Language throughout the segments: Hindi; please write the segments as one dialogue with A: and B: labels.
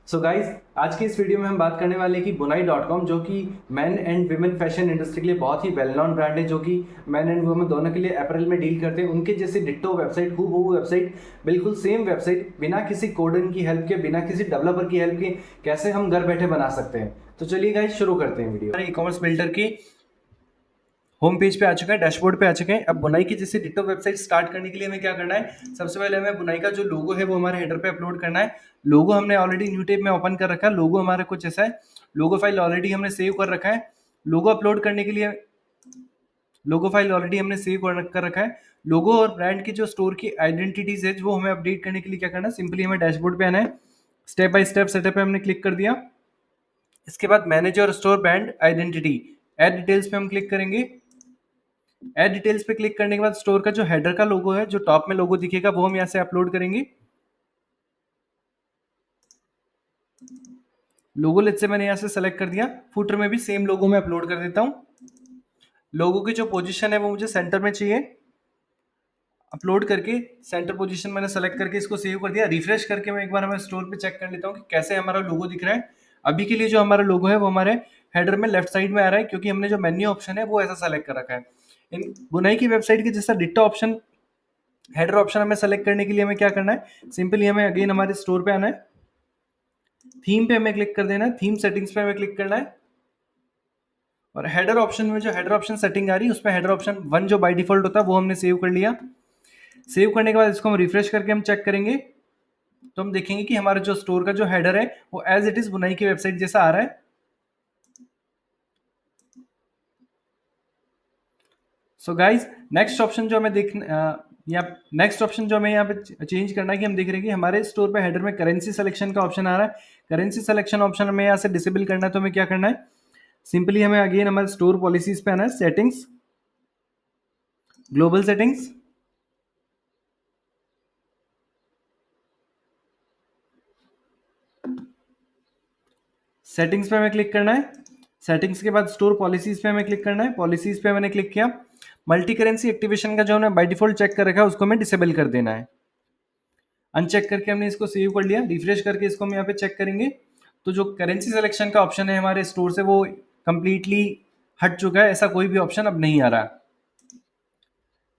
A: सो गाइज, आज की इस वीडियो में हम बात करने वाले हैं कि बुनाई डॉट कॉम, जो कि man and women fashion industry के लिए बहुत ही वेल नॉन ब्रांड है, जो कि मैन एंड वुमेन दोनों के लिए अप्रैल में डील करते हैं। उनके जैसे डिट्टो वेबसाइट, हूबहू वेबसाइट, बिल्कुल सेम वेबसाइट, बिना किसी कोडन की हेल्प के, बिना किसी डेवलपर की हेल्प के कैसे हम घर बैठे बना सकते हैं। तो चलिए गाइज, शुरू करते हैं वीडियो। ई कॉमर्स बिल्डर की होम पेज पे आ चुका है, डैशबोर्ड पे आ चुके हैं। अब बुनाई की जैसे डिट्टो वेबसाइट स्टार्ट करने के लिए हमें क्या करना है, सबसे पहले हमें बुनाई का जो लोगो है वो हमारे हेडर पे अपलोड करना है। लोगो हमने ऑलरेडी न्यू टेब में ओपन कर रखा है। लोगो हमारा कुछ ऐसा है, लोगो फाइल ऑलरेडी हमने सेव कर रखा है। लोगो अपलोड करने के लिए लोगो फाइल ऑलरेडी हमने सेव कर रखा है। लोगो और ब्रांड की जो स्टोर की आइडेंटिटीज है वो हमें अपडेट करने के लिए क्या करना है, सिंपली हमें डैशबोर्ड पे आना है। स्टेप बाय स्टेप सेटअप पे हमने क्लिक कर दिया। इसके बाद मैनेज और store brand identity, add details पे हम क्लिक करेंगे। ऐड डिटेल्स पे क्लिक करने के बाद स्टोर का जो हेडर का लोगो है, जो टॉप में लोगो दिखेगा, वो हम यहाँ से अपलोड करेंगे। लोगो लेट से मैंने यहाँ से सेलेक्ट कर दिया। फुटर में भी सेम लोगो में अपलोड कर देता हूँ। लोगो की जो पोजीशन है वो मुझे सेंटर में चाहिए। अपलोड करके सेंटर पोजीशन मैंने सेलेक्ट करके इसको सेव कर दिया। रिफ्रेश करके मैं एक बार हमारे स्टोर पे चेक कर लेता हूँ कि कैसे हमारा लोगो दिख रहा है। अभी के लिए जो हमारा लोगो है वो हमारे हेडर में लेफ्ट साइड में आ रहा है, क्योंकि हमने जो मेन्यू ऑप्शन है वो ऐसा सेलेक्ट कर रखा है। इन बुनाई की वेबसाइट के जैसा डिट्टो ऑप्शन, हेडर ऑप्शन हमें सेलेक्ट करने के लिए हमें क्या करना है, सिंपली हमें अगेन हमारे स्टोर पे आना है। थीम पे हमें क्लिक कर देना है। थीम सेटिंग्स पे हमें क्लिक करना है और हेडर ऑप्शन में जो हेडर ऑप्शन सेटिंग आ रही है उसमें हेडर ऑप्शन 1 जो बाय डिफॉल्ट होता है वो हमने सेव कर लिया। सेव करने के बाद इसको हम रिफ्रेश करके हम चेक करेंगे तो हम देखेंगे कि हमारा जो स्टोर का जो हेडर है वो एज इट इज बुनाई की वेबसाइट जैसा आ रहा है। सो गाइज, नेक्स्ट ऑप्शन जो हमें या नेक्स्ट ऑप्शन जो हमें यहाँ पे चेंज करना है कि हम देख रहे हैं कि हमारे स्टोर पे हेडर में करेंसी सिलेक्शन का ऑप्शन आ रहा है। करेंसी सिलेक्शन ऑप्शन हमें यहाँ से डिसेबल करना है, तो हमें क्या करना है, सिंपली हमें अगेन हमारे स्टोर पॉलिसीज पे आना है। सेटिंग्स, ग्लोबल सेटिंग्स, सेटिंग्स पे हमें क्लिक करना है। सेटिंग्स के बाद स्टोर पॉलिसीज पे हमें क्लिक करना है। पॉलिसीज पे मैंने क्लिक किया। मल्टी करेंसी एक्टिवेशन का जो हमने बाय डिफॉल्ट चेक कर रखा है उसको हमें डिसेबल कर देना है। अनचेक करके हमने इसको सेव कर लिया। रिफ्रेश करके इसको हम यहाँ पे चेक करेंगे तो जो करेंसी सिलेक्शन का ऑप्शन है हमारे स्टोर से वो कंप्लीटली हट चुका है। ऐसा कोई भी ऑप्शन अब नहीं आ रहा।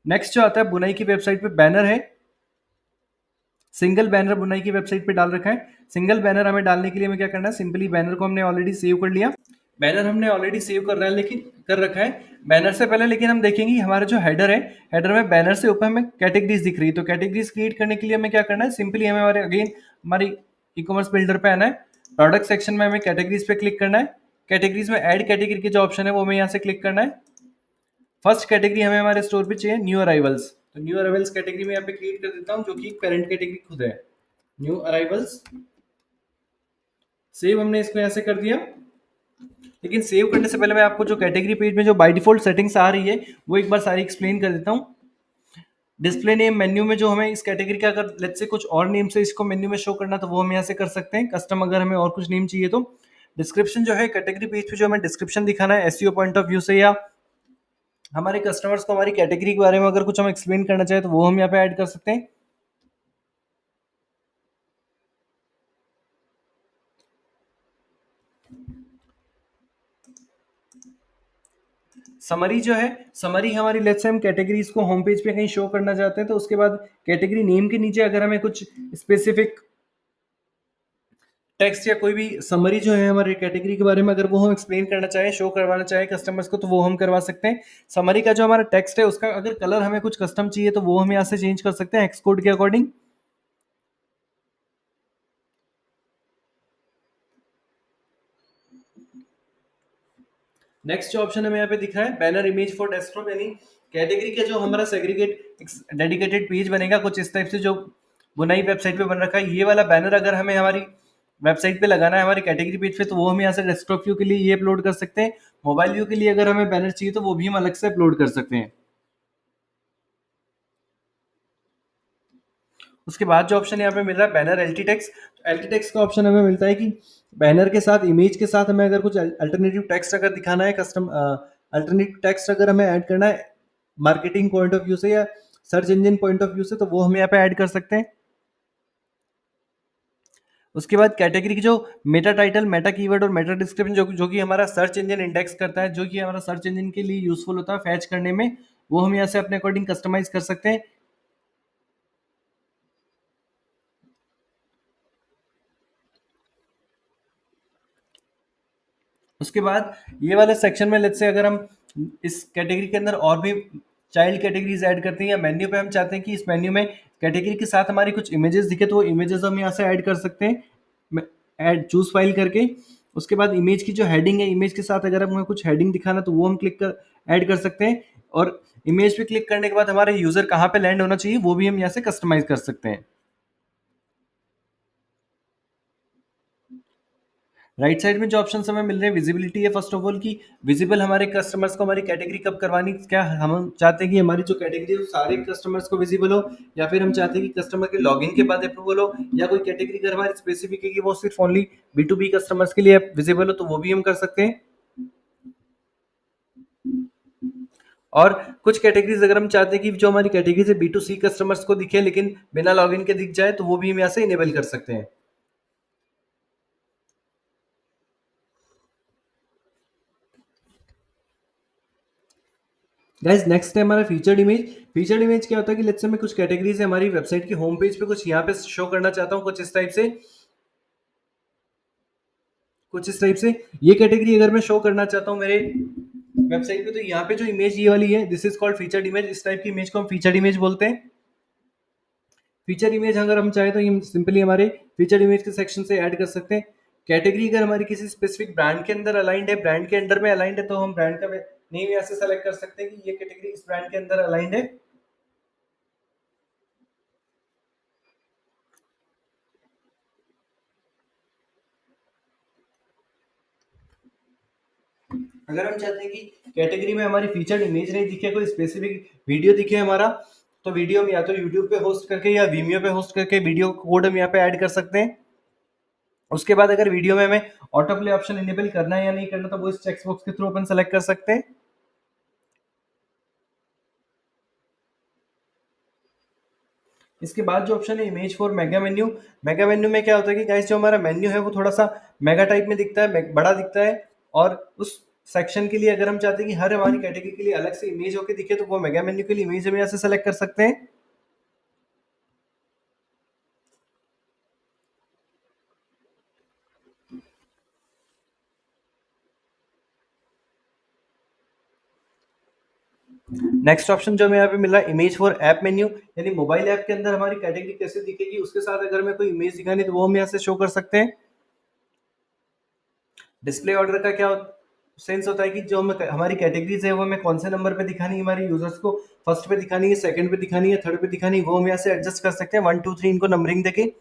A: नेक्स्ट जो आता है, बुनाई की वेबसाइट पे बैनर है। सिंगल बैनर बुनाई की वेबसाइट पे डाल रखा है। सिंगल बैनर हमें डालने के लिए हमें क्या करना है, सिंपली बैनर को हमने ऑलरेडी सेव कर लिया। बैनर हमने ऑलरेडी सेव कर रहा है, लेकिन कर रखा है। बैनर से पहले लेकिन हम देखेंगे हमारा जो हेडर है, हेडर में बैनर से ऊपर हमें कैटेगरीज दिख रही है। तो कैटेगरीज क्रिएट करने के लिए हमें क्या करना है, सिंपली हमें हमारे अगेन हमारी ई कॉमर्स बिल्डर पे आना है। प्रोडक्ट सेक्शन में हमें कैटेगरीज पे क्लिक करना है। कैटेगरीज में ऐड कैटेगरी के जो ऑप्शन है वो हमें यहाँ से क्लिक करना है। फर्स्ट कैटेगरी हमें हमारे स्टोर पे चाहिए न्यू अराइवल्स। तो न्यू अराइवल्स कैटेगरी में यहाँ पे क्रिएट कर देता हूँ, जो कि पेरेंट कैटेगरी खुद है, न्यू अराइवल्स। सेव हमने इसको यहाँ से कर दिया। लेकिन सेव करने से पहले मैं आपको जो कैटेगरी पेज में जो बाय डिफॉल्ट सेटिंग्स आ रही है वो एक बार सारी एक्सप्लेन कर देता हूँ। डिस्प्ले नेम मेन्यू में जो हमें इस कैटेगरी का अगर लेट्स से कुछ और नेम से इसको मेन्यू में शो करना तो वो हम यहाँ से कर सकते हैं। कस्टम अगर हमें और कुछ नेम चाहिए तो। डिस्क्रिप्शन जो है कैटेगरी पेज पे जो हमें डिस्क्रिप्शन दिखाना है एसईओ पॉइंट ऑफ व्यू से, या हमारे कस्टमर्स को हमारी कैटेगरी के बारे में अगर कुछ हम एक्सप्लेन करना चाहे तो वो हम यहाँ पे ऐड कर सकते हैं। समरी जो है, समरी हमारी लेट्स से हम कैटेगरीज को होम पेज पे कहीं शो करना चाहते हैं तो उसके बाद कैटेगरी नेम के नीचे अगर हमें कुछ स्पेसिफिक टेक्स्ट या कोई भी समरी जो है हमारी कैटेगरी के बारे में अगर वो हम एक्सप्लेन करना चाहें, शो करवाना चाहे कस्टमर्स को, तो वो हम करवा सकते हैं। समरी का जो हमारा टेक्स्ट है उसका अगर कलर हमें कुछ कस्टम चाहिए तो वो हम यहाँ से चेंज कर सकते हैं हेक्स कोड के अकॉर्डिंग। नेक्स्ट जो ऑप्शन हमें यहाँ पे दिख रहा है बैनर इमेज फॉर डेस्कटॉप, यानी कैटेगरी का जो हमारा सेग्रीगेट डेडिकेटेड पेज बनेगा कुछ इस टाइप से जो बुनाई वेबसाइट पे बन रखा है। ये वाला बैनर अगर हमें हमारी वेबसाइट पे लगाना है हमारी कैटेगरी पेज पे तो वो हम यहाँ से डेस्कटॉप व्यू के लिए ये अपलोड कर सकते हैं। मोबाइल व्यू के लिए अगर हमें बैनर चाहिए तो वो भी हम अलग से अपलोड कर सकते हैं। उसके बाद जो ऑप्शन यहाँ पे मिल रहा है बैनर एल्टी टेक्स्ट, तो एल्टी टेक्स्ट का ऑप्शन हमें मिलता है कि बैनर के साथ इमेज के साथ हमें अगर कुछ अल्टरनेटिव टेक्स्ट अगर दिखाना है, कस्टम अल्टरनेटिव टेक्स्ट अगर हमें ऐड करना है मार्केटिंग पॉइंट ऑफ व्यू से या search engine point of view से, तो वो हम यहाँ पे ऐड कर सकते हैं। उसके बाद कैटेगरी की जो मेटा टाइटल, मेटा कीवर्ड और मेटा डिस्क्रिप्शन जो कि हमारा सर्च इंजन इंडेक्स करता है, जो कि हमारा सर्च इंजन के लिए यूजफुल होता है फैच करने में, वो हम यहाँ से अपने अकॉर्डिंग कस्टमाइज कर सकते हैं। उसके बाद ये वाले सेक्शन में लेट्स से अगर हम इस कैटेगरी के अंदर और भी चाइल्ड कैटेगरीज ऐड करते हैं, या मेन्यू पे हम चाहते हैं कि इस मेन्यू में कैटेगरी के साथ हमारी कुछ इमेजेस दिखे, तो वो इमेजेस हम यहाँ से ऐड कर सकते हैं ऐड चूज फाइल करके। उसके बाद इमेज की जो हेडिंग है, इमेज के साथ अगर हमें कुछ हेडिंग दिखाना तो वो हम क्लिक कर ऐड कर सकते हैं, और इमेज पे क्लिक करने के बाद हमारे यूजर कहाँ पे लैंड होना चाहिए वो भी हम यहाँ से कस्टमाइज कर सकते हैं। राइट साइड में जो ऑप्शन हमें मिल रहे हैं, विजिबिलिटी है फर्स्ट ऑफ ऑल की विजिबल हमारे कस्टमर्स को हमारी कैटेगरी कब करवानी, क्या हम चाहते हैं कि हमारी जो कैटेगरी है वो सारे कस्टमर्स को विजिबल हो, या फिर हम चाहते हैं कि कस्टमर के लॉगिन के बाद अप्रूवल हो, या कोई कैटेगरी अगर हमारी स्पेसिफिक है कि वो सिर्फ ओनली B2B कस्टमर्स के लिए विजिबल हो तो वो भी हम कर सकते हैं। और कुछ कैटेगरीज अगर हम चाहते हैं कि जो हमारी कैटेगरी से B2C कस्टमर्स को दिखे लेकिन बिना लॉगिन के दिख जाए, तो वो भी हम यहाँ से इनेबल कर सकते हैं। गाइस नेक्स्ट है हमारा फीचर्ड इमेज। फीचर्ड इमेज क्या होता है कि लेट्स से मैं कुछ कैटेगरीज है हमारी वेबसाइट की होम पेज पे कुछ यहाँ पे शो करना चाहता हूँ, कुछ इस टाइप से, कुछ इस टाइप से ये कैटेगरी अगर मैं शो करना चाहता हूँ मेरे वेबसाइट पे, तो यहाँ पे जो इमेज ये वाली है this is called featured image. इस टाइप की इमेज को हम फीचर्ड इमेज बोलते हैं। फीचर इमेज अगर हम चाहे तो ये सिंपली हमारे फीचर इमेज के सेक्शन से ऐड कर सकते हैं। कैटेगरी अगर हमारी किसी स्पेसिफिक ब्रांड के अंदर अलाइंड है, ब्रांड के अंडर में अलाइंड है, तो हम ब्रांड का नेम यहाँ से सेलेक्ट कर सकते हैं कि ये कैटेगरी इस ब्रांड के अंदर अलाइंड है। अगर हम चाहते हैं कि कैटेगरी में हमारी फीचर्ड इमेज नहीं दिखे, कोई स्पेसिफिक वीडियो दिखे हमारा, तो वीडियो हम या तो यूट्यूब पे होस्ट करके या वीमियो पे होस्ट करके वीडियो कोड हम यहाँ पे ऐड कर सकते हैं। उसके बाद अगर वीडियो में हमें ऑटो प्ले ऑप्शन इनेबल करना है या नहीं करना, तो वो इस चेक बॉक्स के थ्रू अपन सेलेक्ट कर सकते हैं। इसके बाद जो ऑप्शन है image for mega menu, mega menu में क्या होता है कि गाइस जो हमारा मेन्यू है वो थोड़ा सा मेगा टाइप में दिखता है, बड़ा दिखता है, और उस सेक्शन के लिए अगर हम चाहते हैं कि हर हमारी कैटेगरी के लिए अलग से इमेज होकर दिखे, तो वो मेगा मेन्यू के लिए इमेज हम यहाँ से सेलेक्ट कर सकते हैं। नेक्स्ट ऑप्शन जो हमें यहाँ पे मिला इमेज फॉर ऐप मेन्यू, यानी मोबाइल ऐप के अंदर हमारी कैटेगरी कैसे दिखेगी उसके साथ अगर हमें कोई इमेज दिखानी तो वो हम यहाँ से शो कर सकते हैं। डिस्प्ले ऑर्डर का क्या सेंस होता है कि जो हम हमारी कैटेगरीज है वो हमें कौन से नंबर पे दिखानी है, हमारे यूजर्स को फर्स्ट पे दिखानी है, सेकंड पे दिखानी है, थर्ड पे दिखानी है, वो हम यहाँ से एडजस्ट कर सकते हैं 1 2 3 इनको नंबरिंग देके।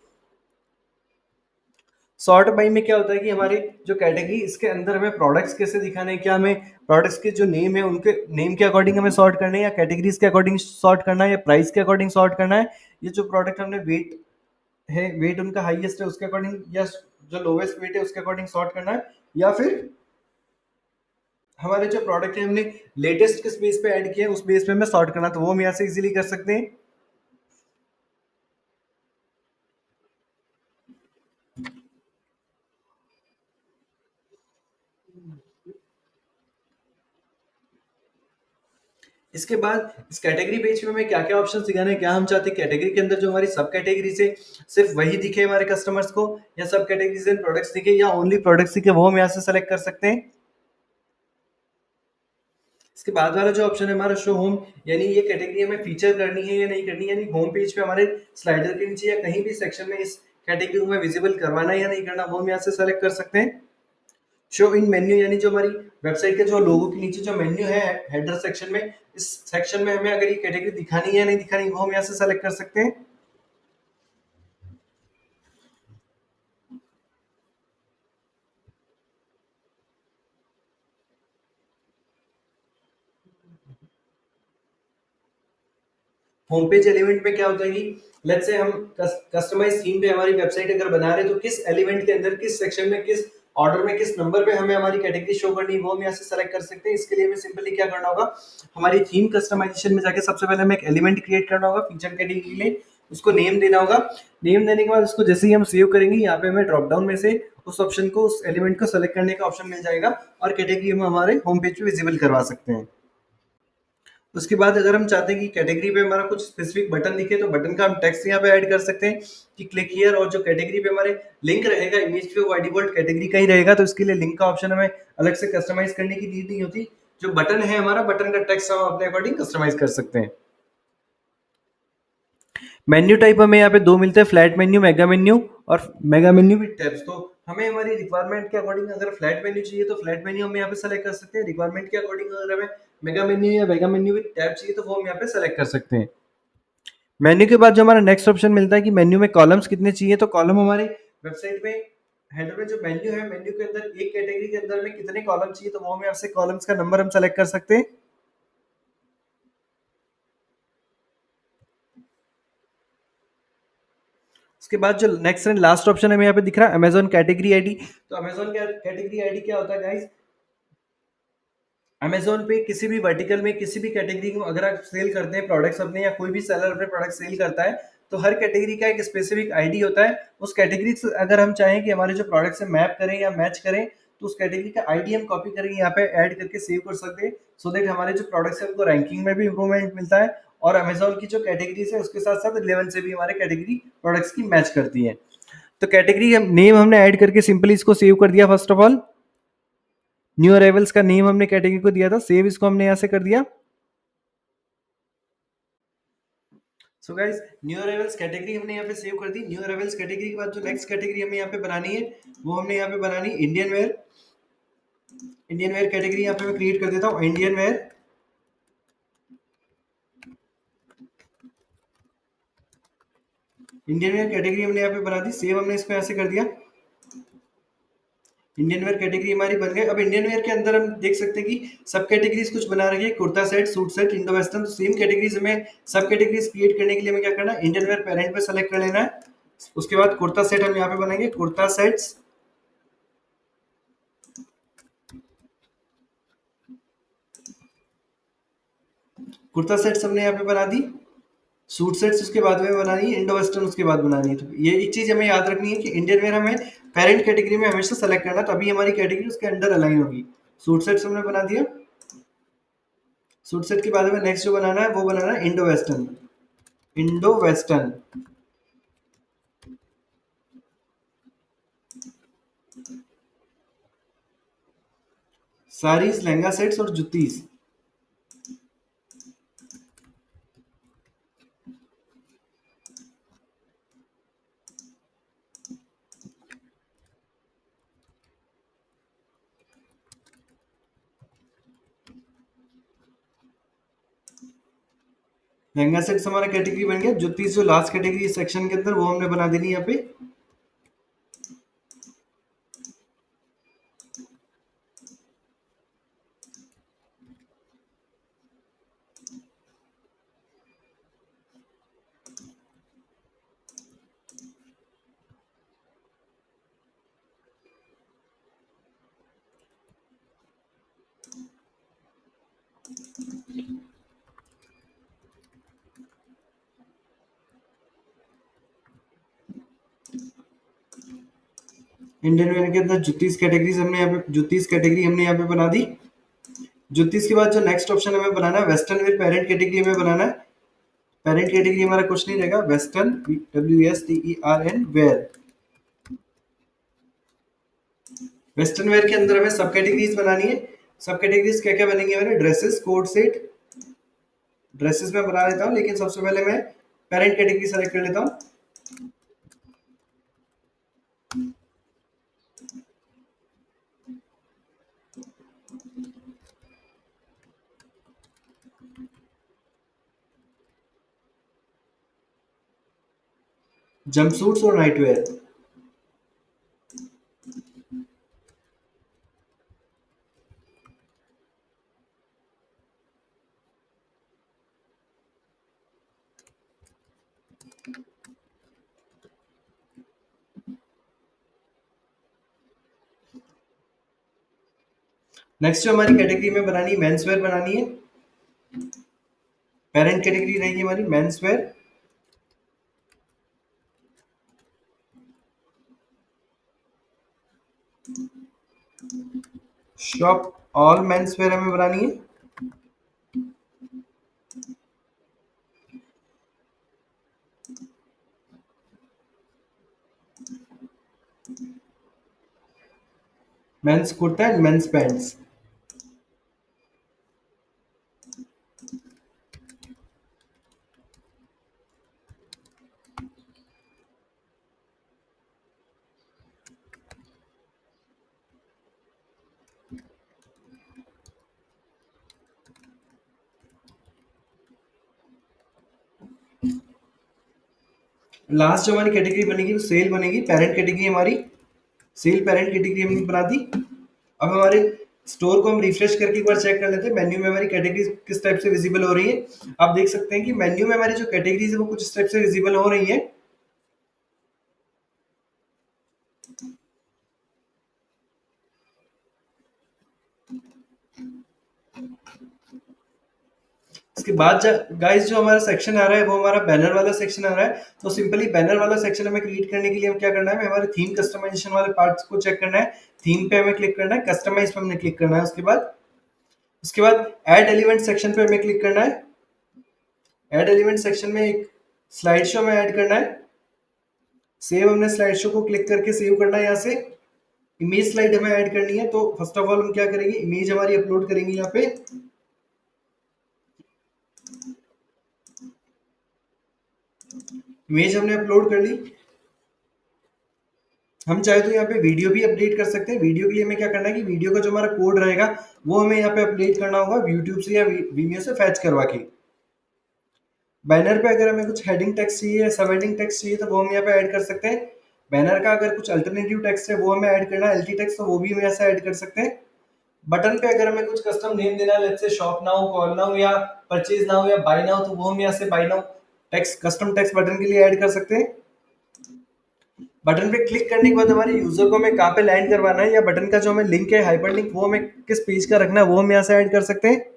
A: सॉर्ट बाई में क्या होता है कि हमारे जो कैटेगरी इसके अंदर हमें प्रोडक्ट्स कैसे दिखाने हैं, क्या हमें प्रोडक्ट्स के जो नेम है उनके नेम के अकॉर्डिंग हमें सॉर्ट करना है, या कैटेगरीज के अकॉर्डिंग सॉर्ट करना है, या प्राइस के अकॉर्डिंग सॉर्ट करना है, ये जो प्रोडक्ट हमने वेट है, वेट उनका हाईएस्ट है उसके अकॉर्डिंग, या जो लोवेस्ट वेट है उसके अकॉर्डिंग सॉर्ट करना है, या फिर हमारे जो प्रोडक्ट है हमने लेटेस्ट किस बेस पे ऐड किया है उस बेस पे हमें सॉर्ट करना है, तो वो हम यहाँ से इजीली कर सकते हैं। इसके बाद इस कैटेगरी पेज में हमें क्या क्या ऑप्शन दिखाने हैं, क्या हम चाहते हैं कैटेगरी के अंदर जो हमारी सब कैटेगरी से सिर्फ वही दिखे हमारे कस्टमर्स को, या सब कैटेगरीज एंड प्रोडक्ट्स दिखे, या ओनली प्रोडक्ट्स दिखे, वो हम यहाँ से सेलेक्ट कर सकते हैं। इसके बाद वाला जो ऑप्शन है हमारा शो होम, यानी ये कैटेगरी हमें फीचर करनी है या नहीं करनी, यानी होम पेज पे हमारे स्लाइडर के नीचे या कहीं भी सेक्शन में इस कैटेगरी को हमें विजिबल करवाना है या नहीं करना, वो हम यहाँ से सेलेक्ट कर सकते हैं। शो इन मेन्यू, यानी जो हमारी वेबसाइट के जो लोगो के नीचे जो मेन्यू है हेडर सेक्शन में, इस सेक्शन में हमें अगर ये कैटेगरी दिखानी है या नहीं दिखानी, वो हम यहाँ से सेलेक्ट कर सकते हैं। होम पेज एलिमेंट में क्या होता है कि लेट्स से हम कस्टमाइज थीम पे हमारी वेबसाइट अगर बना रहे हैं, तो किस एलिमेंट के अंदर किस सेक्शन में किस ऑर्डर में किस नंबर पे हमें हमारी कैटेगरी शो करनी है, वो हम यहाँ से सेलेक्ट कर सकते हैं। इसके लिए हमें सिंपली क्या करना होगा, हमारी थीम कस्टमाइजेशन में जाके सबसे पहले हमें एक एलिमेंट क्रिएट करना होगा फीचर कैटेगरी के लिए। उसको नेम देना होगा। नेम देने के बाद उसको जैसे ही हम सेव करेंगे, यहाँ पे हमें ड्रॉप डाउन में से उस ऑप्शन को, उस एलिमेंट को सेलेक्ट करने का ऑप्शन मिल जाएगा और कैटेगरी हम हमारे होम पेज पे विजिबल करवा सकते हैं। उसके बाद अगर हम चाहते हैं कि कैटेगरी पे हमारा कुछ स्पेसिफिक बटन दिखे, तो बटन का हम टेक्स्ट यहाँ पे ऐड कर सकते हैं कि क्लिक हियर, और जो कैटेगरी पे हमारे लिंक रहेगा इमेज पे, वो बाय डिफॉल्ट कैटेगरी का ही रहेगा, तो इसके लिए लिंक का ऑप्शन हमें अलग से कस्टमाइज करने की नीड नहीं होती। जो बटन है हमारा, बटन का टेक्स्ट हम अपने अकॉर्डिंग कस्टमाइज कर सकते हैं। मेन्यू टाइप हमें यहाँ पे दो मिलते हैं, फ्लैट मेन्यू, मेगा मेन्यू, और मेगा मेन्यू विद टैब्स। तो हमें हमारी रिक्वायरमेंट के अकॉर्डिंग अगर फ्लैट मेन्यू चाहिए तो फ्लैट मेन्यू हम यहाँ पे सेलेक्ट कर सकते हैं। रिक्वायरमेंट के अकॉर्डिंग अगर हमें मेगा मेन्यू या मेगा मेन्यू विद टैब चाहिए तो वो हम यहाँ पे सेलेक्ट कर सकते हैं। मेन्यू के बाद जो हमारा नेक्स्ट ऑप्शन मिलता है कि मेन्यू में कॉलम्स कितने चाहिए, तो कॉलम हमारे वेबसाइट में हेडर में जो मेन्यू है, मेन्यू के अंदर एक कैटेगरी के अंदर में कितने कॉलम चाहिए, तो वो हम यहाँ से कॉलम्स का नंबर हम सेलेक्ट कर सकते हैं। उसके बाद जो नेक्स्ट एंड लास्ट ऑप्शन हमें यहाँ पे दिख रहा है अमेजोन कैटेगरी आईडी। तो अमेजोन कैटेगरी आईडी क्या होता है गाइस? अमेजोन पे किसी भी वर्टिकल में किसी भी कैटेगरी को अगर आप सेल करते हैं प्रोडक्ट्स अपने, या कोई भी सेलर अपने प्रोडक्ट सेल करता है, तो हर कैटेगरी का एक स्पेसिफिक आईडी होता है। उस कैटेगरी से अगर हम चाहें कि हमारे जो प्रोडक्ट से मैप करें या मैच करें, तो उस कैटेगरी का आईडी हम कॉपी करके यहाँ पे ऐड करके सेव कर सकते हैं, सो दैट हमारे जो प्रोडक्ट्स है उनको रैंकिंग में भी इंप्रूवमेंट मिलता है, और अमेजोन की जो कैटेगरीज है उसके साथ साथ लेवल से भी हमारे कैटेगरी प्रोडक्ट्स की मैच करती है। तो कैटेगरी नेम हमने ऐड करके सिंपली इसको सेव कर दिया। First of all new arrivals का नेम हमने कैटेगरी को दिया था, सेव इसको हमने यहाँ से कर दिया। So guys, new arrivals category हमने यहाँ पे सेव कर दी। न्यू अराइवल्स कैटेगरी के बाद जो नेक्स्ट कैटेगरी हमें यहाँ पे बनानी है, वो हमने यहाँ पे बनानी Indian wear. Indian wear category यहाँ पे मैं क्रिएट कर देता हूँ, Indian wear. Indian wear category हमने यहाँ पे बना दी, सेव हमने इसको यहाँ से कर दिया। इंडियन वेयर कैटेगरी हमारी बन गई। अब इंडियन वेयर के अंदर हम देख सकते हैं कि सब कैटेगरीज कुछ बना रखी है, kurta set, suit set, Indo western. तो सेम कैटेगरीज हमें सब कैटेगरीज क्रिएट करने के लिए हमें क्या करना है, इंडियन वेयर पेरेंट पे सेलेक्ट कर लेना है। उसके बाद कुर्ता सेट हम यहाँ पे बनाएंगे, कुर्ता सेट्स। कुर्ता सेट्स हमने यहाँ पे बना दी। सूट सेट्स उसके बाद में बनानी है, इंडो वेस्टर्न उसके बाद बनानी है। तो ये एक चीज हमें याद रखनी है कि इंडियन वेयर हमें पेरेंट कैटेगरी में हमेशा सेलेक्ट करना, तभी हमारी कैटेगरी उसके अंडर अलाइन होगी। सूट सेट्स हमने बना दिया। सूट सेट के बाद में नेक्स्ट जो बनाना है वो बनाना है Indo western. Indo western saris, lehenga sets और जुत्तीस। लहंगा सेट्स हमारा कैटेगरी बन गया। जुत्तीस जो लास्ट कैटेगरी सेक्शन के अंदर, वो हमने बना देनी यहाँ पे। इंडियन वेयर के अंदर जुत्तीस कैटेगरीज हमने यहाँ पे, जुत्तीस कैटेगरी हमने यहाँ पे बना दी। जुत्तीस के बाद जो नेक्स्ट ऑप्शन हमें बनाना है, वेस्टर्न वेयर पेरेंट कैटेगरी हमें बनाना है। पेरेंट कैटेगरी हमारा कुछ नहीं रहेगा, western, WSTERN wear. Western wear के अंदर हमें सब कैटेगरीज बनानी है। सब कैटेगरीज क्या क्या बनेंगे हमारे, ड्रेसेस, कोट सेट। ड्रेसेस में बना लेता हूँ, लेकिन सबसे पहले मैं पेरेंट कैटेगरी सेलेक्ट कर लेता हूँ। जंपसूट्स और नाइट वेयर। नेक्स्ट जो हमारी कैटेगरी में बनानी है, मेंस वेयर बनानी है। पेरेंट कैटेगरी रहेगी हमारी men's wear. Shop all men's wear हमें बनानी है। Men's kurta and men's pants. Last जो हमारी कैटेगरी बनेगी वो सेल बनेगी, पेरेंट कैटेगरी हमारी। सेल पेरेंट कैटेगरी हमने बना दी। अब हमारे स्टोर को हम रिफ्रेश करके एक बार चेक कर लेते हैं मेन्यू में हमारी कैटेगरी किस टाइप से विजिबल हो रही है। आप देख सकते हैं कि मेन्यू में हमारी जो कैटेगरीज है वो कुछ इस टाइप से विजिबल हो रही है। इसके बाद गाइस जो हमारा सेक्शन आ रहा है वो हमारा बैनर वाला सेक्शन आ रहा है। तो सिंपली बैनर वाला सेक्शन हमें क्रिएट करने के लिए हम क्या करना है, हमें हमारे थीम कस्टमाइजेशन वाले पार्ट्स को चेक करना है। थीम पे हमें क्लिक करना है, कस्टमाइज पे हमने क्लिक करना है। उसके बाद ऐड एलिमेंट सेक्शन पे हमें क्लिक करना है। ऐड एलिमेंट सेक्शन में एक स्लाइड शो में ऐड करना है। सेव हमने स्लाइड शो को क्लिक करके सेव करना है। यहाँ से इमेज स्लाइड हमें ऐड करनी है। तो फर्स्ट ऑफ ऑल हम क्या करेंगे, इमेज हमारी अपलोड करेंगे। यहाँ पे इमेज हमने अपलोड कर ली। हम चाहे तो यहाँ पे वीडियो भी अपडेट कर सकते हैं। वीडियो के लिए हमें क्या करना है कि वीडियो का जो हमारा कोड रहेगा वो हमें यहाँ पे अपडेट करना होगा यूट्यूब से या वीमियो से फैच करवा के। बैनर पे अगर हमें कुछ हेडिंग टेक्स्ट चाहिए या सब हेडिंग टेक्स्ट चाहिए तो वो हम यहाँ पे ऐड कर सकते हैं। बैनर का अगर कुछ अल्टरनेटिव टेक्स्ट है वो हमें ऐड करना है, एल्टी टेक्स्ट, तो वो भी हम यहाँ से ऐड कर सकते हैं। बटन पे अगर हमें कुछ कस्टम नेम देना है, let's say shop now, call now या परचेज नाउ या बाय नाउ, तो वो हम यहाँ से buy now text, custom text button के लिए ऐड कर सकते हैं। बटन पे क्लिक करने के बाद हमारे यूजर को हमें कहाँ पे लैंड करवाना है या बटन का जो हमें लिंक है, हाइपर लिंक, वो हमें किस पेज का रखना है वो हम यहाँ से ऐड कर सकते हैं।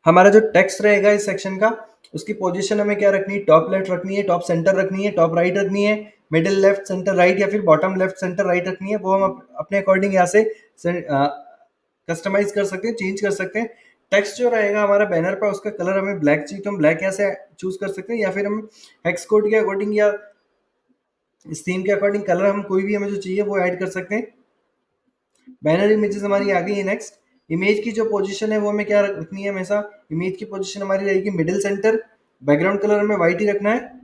A: हमारा जो टेक्स्ट रहेगा इस सेक्शन का, उसकी पोजीशन हमें क्या रखनी है, टॉप लेफ्ट रखनी है, टॉप सेंटर रखनी है, टॉप राइट रखनी है, मिडिल लेफ्ट सेंटर राइट, या फिर बॉटम लेफ्ट सेंटर राइट रखनी है। वो हम अपने अकॉर्डिंग यहाँ से कस्टमाइज कर सकते हैं, चेंज कर सकते हैं। टेक्स्ट जो रहेगा हमारा बैनर पर, उसका कलर हमें ब्लैक चाहिए तो हम ब्लैक यहाँ से चूज कर सकते हैं, या फिर हम हेक्स कोड के अकॉर्डिंग या इस थीम के अकॉर्डिंग कलर हम कोई भी हमें जो चाहिए वो ऐड कर सकते हैं। बैनर इमेजेस हमारी आ गई है। नेक्स्ट, इमेज की जो पोजीशन है वो हमें क्या रखनी है, हमेशा इमेज की पोजीशन हमारी रहेगी मिडिल सेंटर। बैकग्राउंड कलर हमें व्हाइट ही रखना है।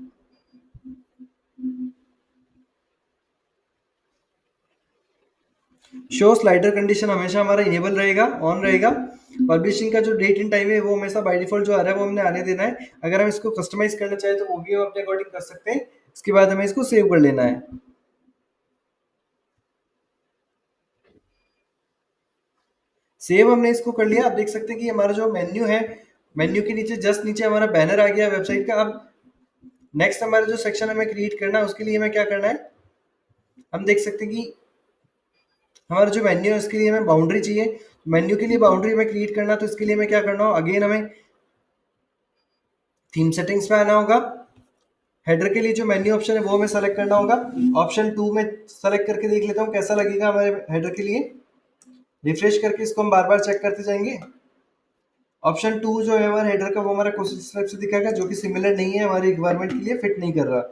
A: शो स्लाइडर कंडीशन हमेशा हमारा इनेबल रहेगा, ऑन रहेगा। पब्लिशिंग का जो डेट एंड टाइम है वो हमेशा बाय डिफॉल्ट जो आ रहा है वो हमने आने देना है। अगर हम इसको कस्टमाइज करना चाहे तो वो भी हम अपने अकॉर्डिंग कर सकते हैं। इसके बाद हमें इसको सेव कर लेना है। सेव हमने इसको कर लिया। आप देख सकते हैं कि हमारा जो मेन्यू है, मेन्यू के नीचे जस्ट नीचे हमारा बैनर आ गया वेबसाइट का। अब नेक्स्ट हमारा जो सेक्शन हमें क्रिएट करना है उसके लिए हमें क्या करना है, हम देख सकते हैं कि हमारा जो मेन्यू है उसके लिए हमें बाउंड्री चाहिए। मेन्यू के लिए बाउंड्री हमें क्रिएट करना है, तो इसके लिए हमें क्या करना हो, अगेन हमें थीम सेटिंग्स में आना होगा। हेडर के लिए जो मेन्यू ऑप्शन है वो हमें सेलेक्ट करना होगा। ऑप्शन 2 में सेलेक्ट करके देख लेता हूँ कैसा लगेगा हमारे हेडर के लिए। रिफ्रेश करके इसको हम बार बार चेक करते जाएंगे। ऑप्शन 2 जो है हमारे हेडर का वो हमारा कुछ इस टाइप से दिखाएगा, जो कि सिमिलर नहीं है हमारी रिक्वायरमेंट के लिए, फिट नहीं कर रहा।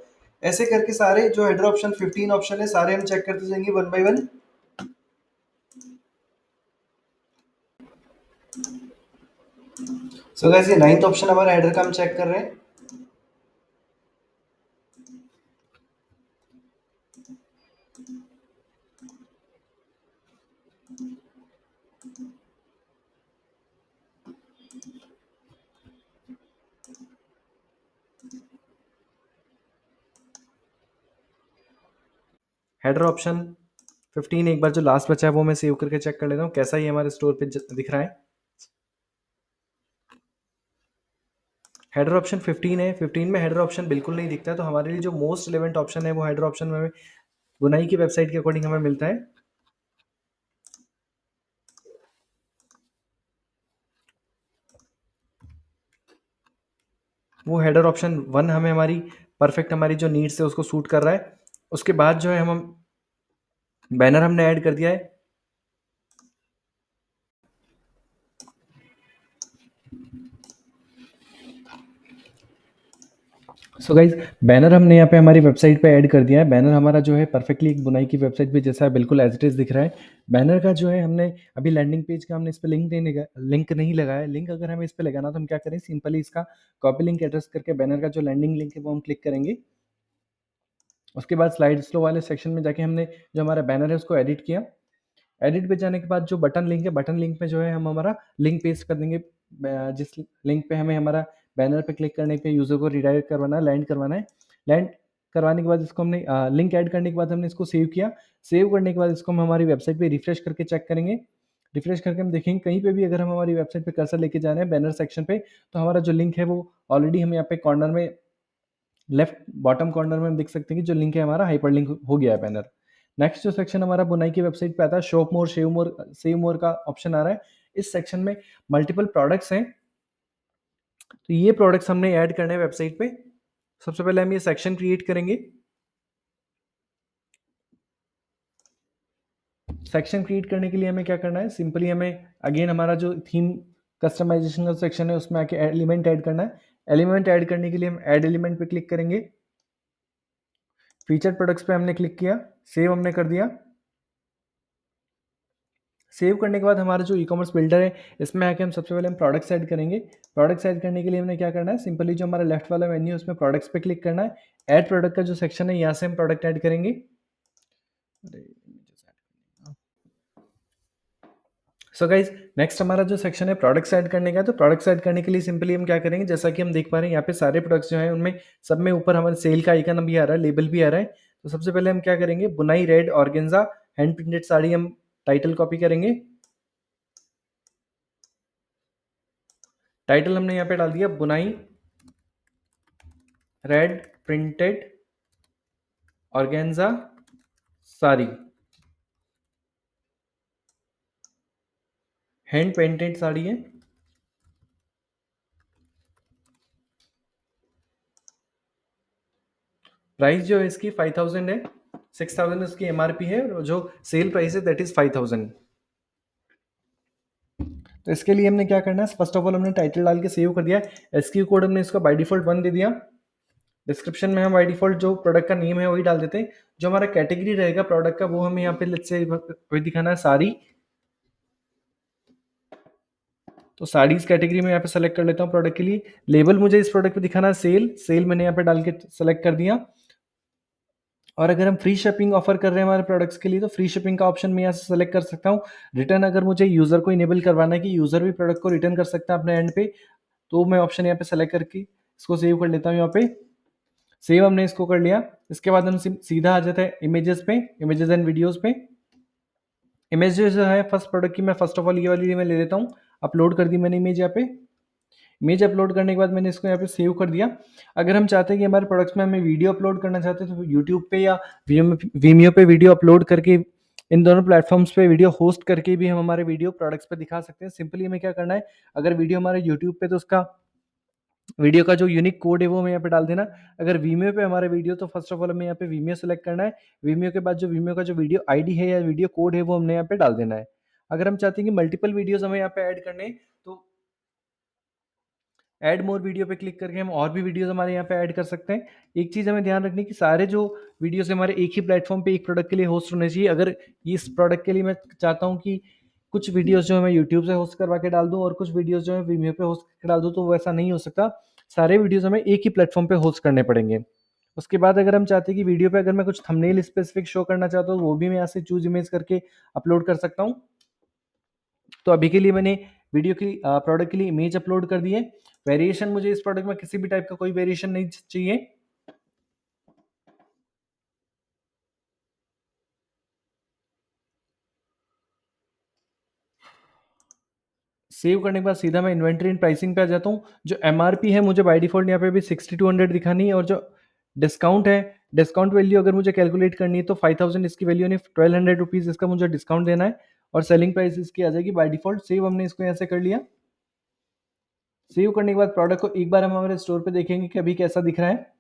A: ऐसे करके सारे जो हेडर ऑप्शन 15 ऑप्शन है सारे हम चेक करते जाएंगे one by one. So guys ये 9th ऑप्शन हमारा हेडर का हम चेक कर रहे हैं। हेडर ऑप्शन 15 एक बार जो लास्ट बचा है वो मैं सेव करके चेक कर लेता हूँ कैसा ही हमारे स्टोर पे दिख रहा है। हेडर ऑप्शन 15 है। 15 में हेडर ऑप्शन बिल्कुल नहीं दिखता है, तो हमारे लिए जो मोस्ट रिलेवेंट ऑप्शन है वो हेडर ऑप्शन में बुनाई की वेबसाइट के अकॉर्डिंग हमें मिलता है। वो हेडर ऑप्शन 1 हमें हमारी परफेक्ट हमारी जो नीड्स है उसको सूट कर रहा है। उसके बाद जो है हम बैनर हमने ऐड कर दिया है। सो गाइज बैनर हमने यहाँ पे हमारी वेबसाइट पे ऐड कर दिया है। बैनर हमारा जो है परफेक्टली एक बुनाई की वेबसाइट पे जैसा है, बिल्कुल एज इट इज़ दिख रहा है। बैनर का जो है हमने अभी लैंडिंग पेज का हमने इस पे लिंक नहीं लगाया। लिंक अगर हमें इस पे लगाना तो हम क्या करें, सिंपली इसका कॉपी लिंक एड्रेस करके बैनर का जो लैंडिंग लिंक है वो हम क्लिक करेंगे। उसके बाद स्लाइड स्लो वाले सेक्शन में जाके हमने जो हमारा बैनर है उसको एडिट किया। एडिट पे जाने के बाद जो बटन लिंक है, बटन लिंक पे जो है हम हमारा लिंक पेस्ट कर देंगे। जिस लिंक पे हमें हमारा बैनर पे क्लिक करने पे यूज़र को रिडायरेक्ट करवाना है, लैंड करवाना है। लैंड करवाने के बाद इसको हमने लिंक ऐड करने के बाद हमने इसको सेव किया। सेव करने के बाद इसको हम हमारी वेबसाइट पे रिफ्रेश करके चेक करेंगे। रिफ्रेश करके हम देखेंगे कहीं पे भी अगर हम हमारी वेबसाइट पे कर्सर लेके जा रहे हैं बैनर सेक्शन पे, तो हमारा जो लिंक है वो ऑलरेडी हम यहाँ पे कॉर्नर में लेफ्ट बॉटम कॉर्नर में हम देख सकते हैं कि जो लिंक है हमारा हाइपर लिंक हो गया है बैनर। नेक्स्ट जो सेक्शन हमारा बुनाई की वेबसाइट पे आता है, शॉप मोर सेव मोर का ऑप्शन आ रहा है। इस सेक्शन में मल्टीपल प्रोडक्ट्स हैं, तो ये प्रोडक्ट्स हमने ऐड करने हैं वेबसाइट पे। सबसे पहले हम ये सेक्शन क्रिएट करेंगे। सेक्शन क्रिएट करने के लिए हमें क्या करना है, सिंपली हमें अगेन हमारा जो थीम कस्टमाइजेशन का सेक्शन है उसमें आके एलिमेंट ऐड करना है। एलिमेंट ऐड करने के लिए हम ऐड एलिमेंट पे क्लिक करेंगे। फीचर प्रोडक्ट्स पे हमने क्लिक किया, सेव हमने कर दिया। सेव करने के बाद हमारा जो ई कॉमर्स बिल्डर है इसमें आके हम सबसे पहले हम प्रोडक्ट्स ऐड करेंगे। प्रोडक्ट्स ऐड करने के लिए हमने क्या करना है, सिंपली जो हमारा लेफ्ट वाला मेन्यू है उसमें प्रोडक्ट्स पे क्लिक करना है। ऐड प्रोडक्ट का जो सेक्शन है यहाँ से हम प्रोडक्ट ऐड करेंगे। सो गाइज नेक्स्ट हमारा जो सेक्शन है प्रोडक्ट्स ऐड करने का, तो प्रोडक्ट्स ऐड करने के लिए सिंपली हम क्या करेंगे, जैसा कि हम देख पा रहे हैं यहाँ पे सारे प्रोडक्ट्स जो हैं उनमें सब में ऊपर हमारे सेल का आइकन भी आ रहा है, लेबल भी आ रहा है। तो सबसे पहले हम क्या करेंगे, बुनाई red organza hand printed sari हम टाइटल कॉपी करेंगे। टाइटल हमने यहाँ पे डाल दिया बुनाई red printed organza sari, hand painted sari है। प्राइस जो है इसकी 5000 है, 6000 इसकी एमआरपी है और जो सेल प्राइस है दैट इज 5000। तो इसके लिए हमने क्या करना है, फर्स्ट ऑफ ऑल हमने टाइटल डाल के सेव कर दिया। एसक्यू कोड हमने इसको बाय डिफॉल्ट 1 दे दिया। डिस्क्रिप्शन में हम बाय डिफॉल्ट जो प्रोडक्ट का नेम है वही डाल देते हैं। जो हमारा कैटेगरी रहेगा प्रोडक्ट का वो हमें यहाँ पे लेट्स से वही दिखाना है, साड़ी। तो साड़ीज कैटेगरी में यहाँ पे सेलेक्ट कर लेता हूँ प्रोडक्ट के लिए। लेबल मुझे इस प्रोडक्ट पे दिखाना है सेल, सेल मैंने यहाँ पे डाल के सेलेक्ट कर दिया। और अगर हम फ्री शिपिंग ऑफर कर रहे हैं हमारे प्रोडक्ट्स के लिए तो फ्री शिपिंग का ऑप्शन मैं यहाँ से सेलेक्ट कर सकता हूँ। रिटर्न अगर मुझे यूज़र को इनेबल करवाना है कि यूज़र भी प्रोडक्ट को रिटर्न कर सकता है अपने एंड पे, तो मैं ऑप्शन यहाँ पे सेलेक्ट करके इसको सेव कर लेता हूँ। यहाँ पे सेव हमने इसको कर लिया। इसके बाद हम सीधा आ जाते हैं इमेजेस पे, इमेजेस एंड वीडियोस पे। इमेज जो है फर्स्ट प्रोडक्ट की मैं फर्स्ट ऑफ ऑल ये वाली मैं ले लेता हूँ। अपलोड कर दी मैंने इमेज यहाँ पे। इमेज अपलोड करने के बाद मैंने इसको यहाँ पे सेव कर दिया। अगर हम चाहते हैं कि हमारे प्रोडक्ट्स में हमें वीडियो अपलोड करना चाहते हैं तो यूट्यूब पे या वीमियो पे वीडियो अपलोड करके इन दोनों प्लेटफॉर्म्स पे वीडियो होस्ट करके भी हम हमारे वीडियो प्रोडक्ट्स पे दिखा सकते हैं। सिंपली हमें क्या करना है, अगर वीडियो हमारे यूट्यूब पे तो उसका वीडियो का जो यूनिक कोड है वो हमें यहाँ पे डाल देना। अगर वीमियो पे हमारे वीडियो तो फर्स्ट ऑफ ऑल हमें यहाँ पे वीमियो सेलेक्ट करना है। वीमियो के बाद जो वीमियो का जो वीडियो आईडी है या वीडियो कोड है वो हमने यहाँ पे डाल देना है। अगर हम चाहते हैं कि मल्टीपल वीडियोस हमें यहाँ पे ऐड करने हैं तो ऐड मोर वीडियो पे क्लिक करके हम और भी वीडियोस हमारे यहाँ पे ऐड कर सकते हैं। एक चीज़ हमें ध्यान रखनी कि सारे जो वीडियोस हमारे एक ही प्लेटफॉर्म पे एक प्रोडक्ट के लिए होस्ट होने चाहिए। अगर इस प्रोडक्ट के लिए मैं चाहता हूँ कि कुछ वीडियोस जो है मैं यूट्यूब से होस्ट करवा के डाल दूँ और कुछ वीडियोस जो है वीमियो पे होस्ट करके डाल दूँ, तो वैसा नहीं हो सकता। सारे वीडियोस हमें एक ही प्लेटफॉर्म पे होस्ट करने पड़ेंगे। उसके बाद अगर हम चाहते हैं कि वीडियो पे अगर मैं कुछ थंबनेल स्पेसिफिक शो करना चाहता हूँ वो भी मैं यहाँ से चूज इमेज करके अपलोड कर सकता हूँ। तो अभी के लिए मैंने वीडियो की प्रोडक्ट के लिए इमेज अपलोड कर दी है। वेरिएशन मुझे इस प्रोडक्ट में किसी भी टाइप का कोई वेरिएशन नहीं चाहिए। सेव करने के बाद सीधा मैं इन्वेंट्री एंड प्राइसिंग पे आ जाता हूँ। जो एमआरपी है मुझे बाय डिफॉल्ट यहाँ पे भी 6200 दिखानी है और जो डिस्काउंट है, डिस्काउंट वैल्यू अगर मुझे कैलकुलेट करनी है तो 5000 इसकी वैल्यू नहीं, 1200 रुपीज़ इसका मुझे डिस्काउंट देना है और सेलिंग प्राइस इसकी आ जाएगी बाय डिफॉल्ट। सेव हमने इसको यहाँ से कर लिया। सेव करने के बाद प्रोडक्ट को एक बार हम हमारे स्टोर पे देखेंगे कि अभी कैसा दिख रहा है।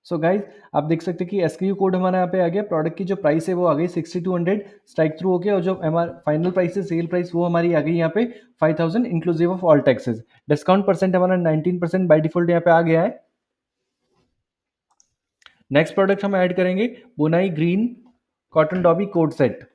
A: सो गाइज आप देख सकते हैं कि एसक्यू कोड हमारा यहाँ पे आ गया, प्रोडक्ट की जो प्राइस है वो आ गई 6200 स्ट्राइक थ्रू हो गया, और जो हमारा फाइनल प्राइस है सेल प्राइस वो हमारी आ गई यहाँ पे 5000 inclusive of all taxes. Discount percent हमारा 19% बाय डिफॉल्ट यहाँ पे आ गया है। नेक्स्ट प्रोडक्ट हम ऐड करेंगे Bunaai green cotton dobby coat set.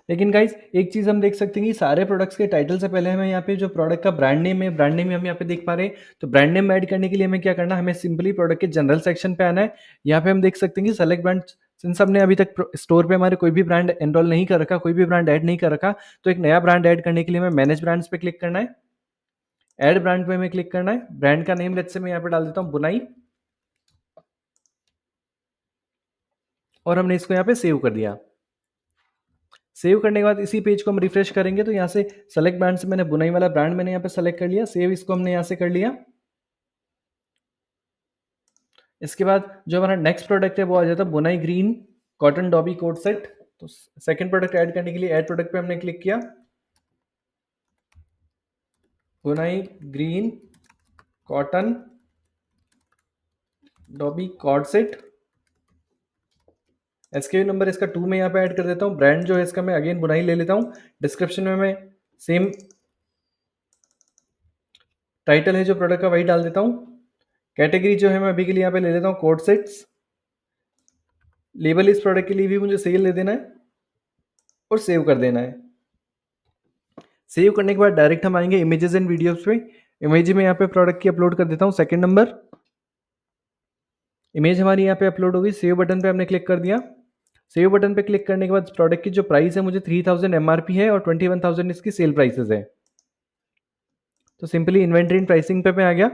A: लेकिन गाइज एक चीज हम देख सकते हैं कि सारे प्रोडक्ट्स के टाइटल से पहले हमें यहाँ पे जो प्रोडक्ट का ब्रांड नेम है, ब्रांड नेम हम यहाँ पे देख पा रहे हैं। तो ब्रांड नेम ऐड करने के लिए हमें क्या करना है, हमें सिंपली प्रोडक्ट के जनरल सेक्शन पे आना है। यहाँ पे हम देख सकते हैं कि सेलेक्ट ब्रांड, सिंस हमने अभी तक स्टोर पे हमारे कोई भी ब्रांड एनरोल नहीं कर रखा, कोई भी ब्रांड ऐड नहीं कर रखा, तो एक नया ब्रांड ऐड करने के लिए हमें मैनेज ब्रांड्स पे क्लिक करना है। ऐड ब्रांड पे हमें क्लिक करना है। ब्रांड का नेम लेट्स से मैं यहाँ पे डाल देता हूँ बुनाई, और हमने इसको यहाँ पे सेव कर दिया। सेव करने के बाद इसी पेज को हम रिफ्रेश करेंगे तो यहाँ से सेलेक्ट ब्रांड से मैंने बुनाई वाला ब्रांड मैंने यहाँ पे सेलेक्ट कर लिया, सेव इसको हमने यहाँ से कर लिया। इसके बाद जो हमारा नेक्स्ट प्रोडक्ट है वो आ जाता है Bunaai green cotton dobby coat set. तो सेकंड प्रोडक्ट ऐड करने के लिए ऐड प्रोडक्ट पे हमने क्लिक किया, Bunaai green cotton dobby coat set. SKU number इसका 2 में यहाँ पे ऐड कर देता हूँ। ब्रांड जो है इसका मैं अगेन बुनाई ले लेता हूँ। डिस्क्रिप्शन में मैं सेम टाइटल है जो प्रोडक्ट का वही डाल देता हूँ। कैटेगरी जो है मैं अभी के लिए यहाँ पे ले लेता हूँ कोट सेट्स। लेबल इस प्रोडक्ट के लिए भी मुझे सेल दे देना है और सेव कर देना है। सेव करने के बाद डायरेक्ट हम आएंगे इमेजेस एंड वीडियोस पे। इमेज में यहाँ पे प्रोडक्ट की अपलोड कर देता हूँ। सेकंड नंबर इमेज हमारी यहाँ पे अपलोड हो गई। सेव बटन पे हमने क्लिक कर दिया। सेव बटन पे क्लिक करने के बाद प्रोडक्ट की जो प्राइस है मुझे 3000 एमआरपी है और 21000 इसकी सेल प्राइसेस है। तो सिंपली इन्वेंट्री एंड प्राइसिंग पे मैं आ गया।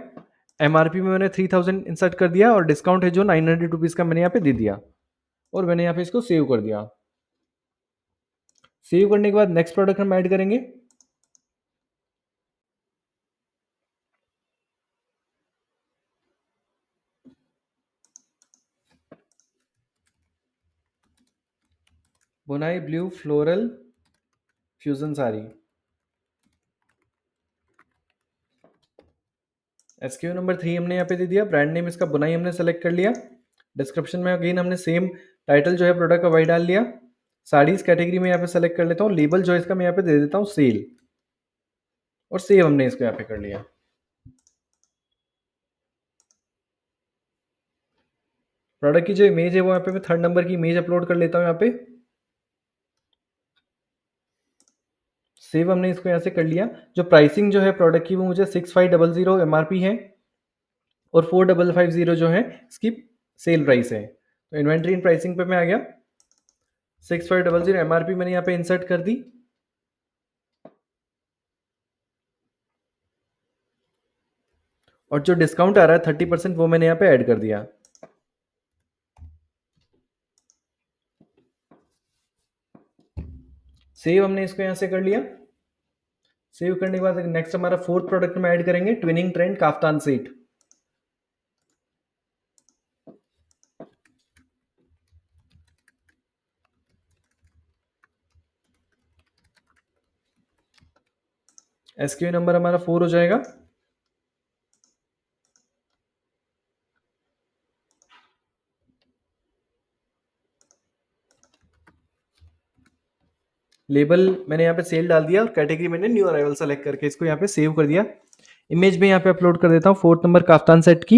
A: एमआरपी में मैंने 3000 इंसर्ट कर दिया और डिस्काउंट है जो 900 रुपीज़ का मैंने यहाँ पे दे दिया, और मैंने यहाँ पे इसको सेव कर दिया। सेव करने के बाद नेक्स्ट प्रोडक्ट हम ऐड करेंगे। बुनाई blue floral fusion sari. SQ number 3 हमने यहाँ पे दे दिया। ब्रांड नेम इसका बुनाई हमने सेलेक्ट कर लिया। डिस्क्रिप्शन में अगेन हमने सेम टाइटल जो है प्रोडक्ट का वही डाल लिया। साड़ीज कैटेगरी में यहाँ पे सेलेक्ट कर लेता हूँ। लेबल जो है इसका मैं यहाँ पे दे देता हूँ सेल, और सेव हमने इसको यहाँ पे कर लिया। प्रोडक्ट की जो इमेज है वो यहाँ पे मैं 3rd नंबर की इमेज अपलोड कर लेता हूँ यहाँ पे। सेव हमने इसको यहाँ से कर लिया। जो प्राइसिंग जो है प्रोडक्ट की वो मुझे 6500 एमआरपी है और 4550 जो है इसकी सेल प्राइस है। तो इन्वेंट्री एंड प्राइसिंग पे मैं आ गया। 6500 एमआरपी मैंने यहाँ पे इंसर्ट कर दी, और जो डिस्काउंट आ रहा है 30% वो मैंने यहाँ पे ऐड कर दिया। सेव हमने इसको यहाँ से कर लिया। सेव करने के बाद नेक्स्ट हमारा 4th प्रोडक्ट में ऐड करेंगे twinning trend kaftan set. SKU number हमारा 4 हो जाएगा। लेबल मैंने यहाँ पे सेल डाल दिया और कैटेगरी मैंने न्यू अराइवल सेलेक्ट करके इसको यहाँ पे सेव कर दिया। इमेज में यहाँ पे अपलोड कर देता हूँ 4th नंबर काफ्तान सेट की।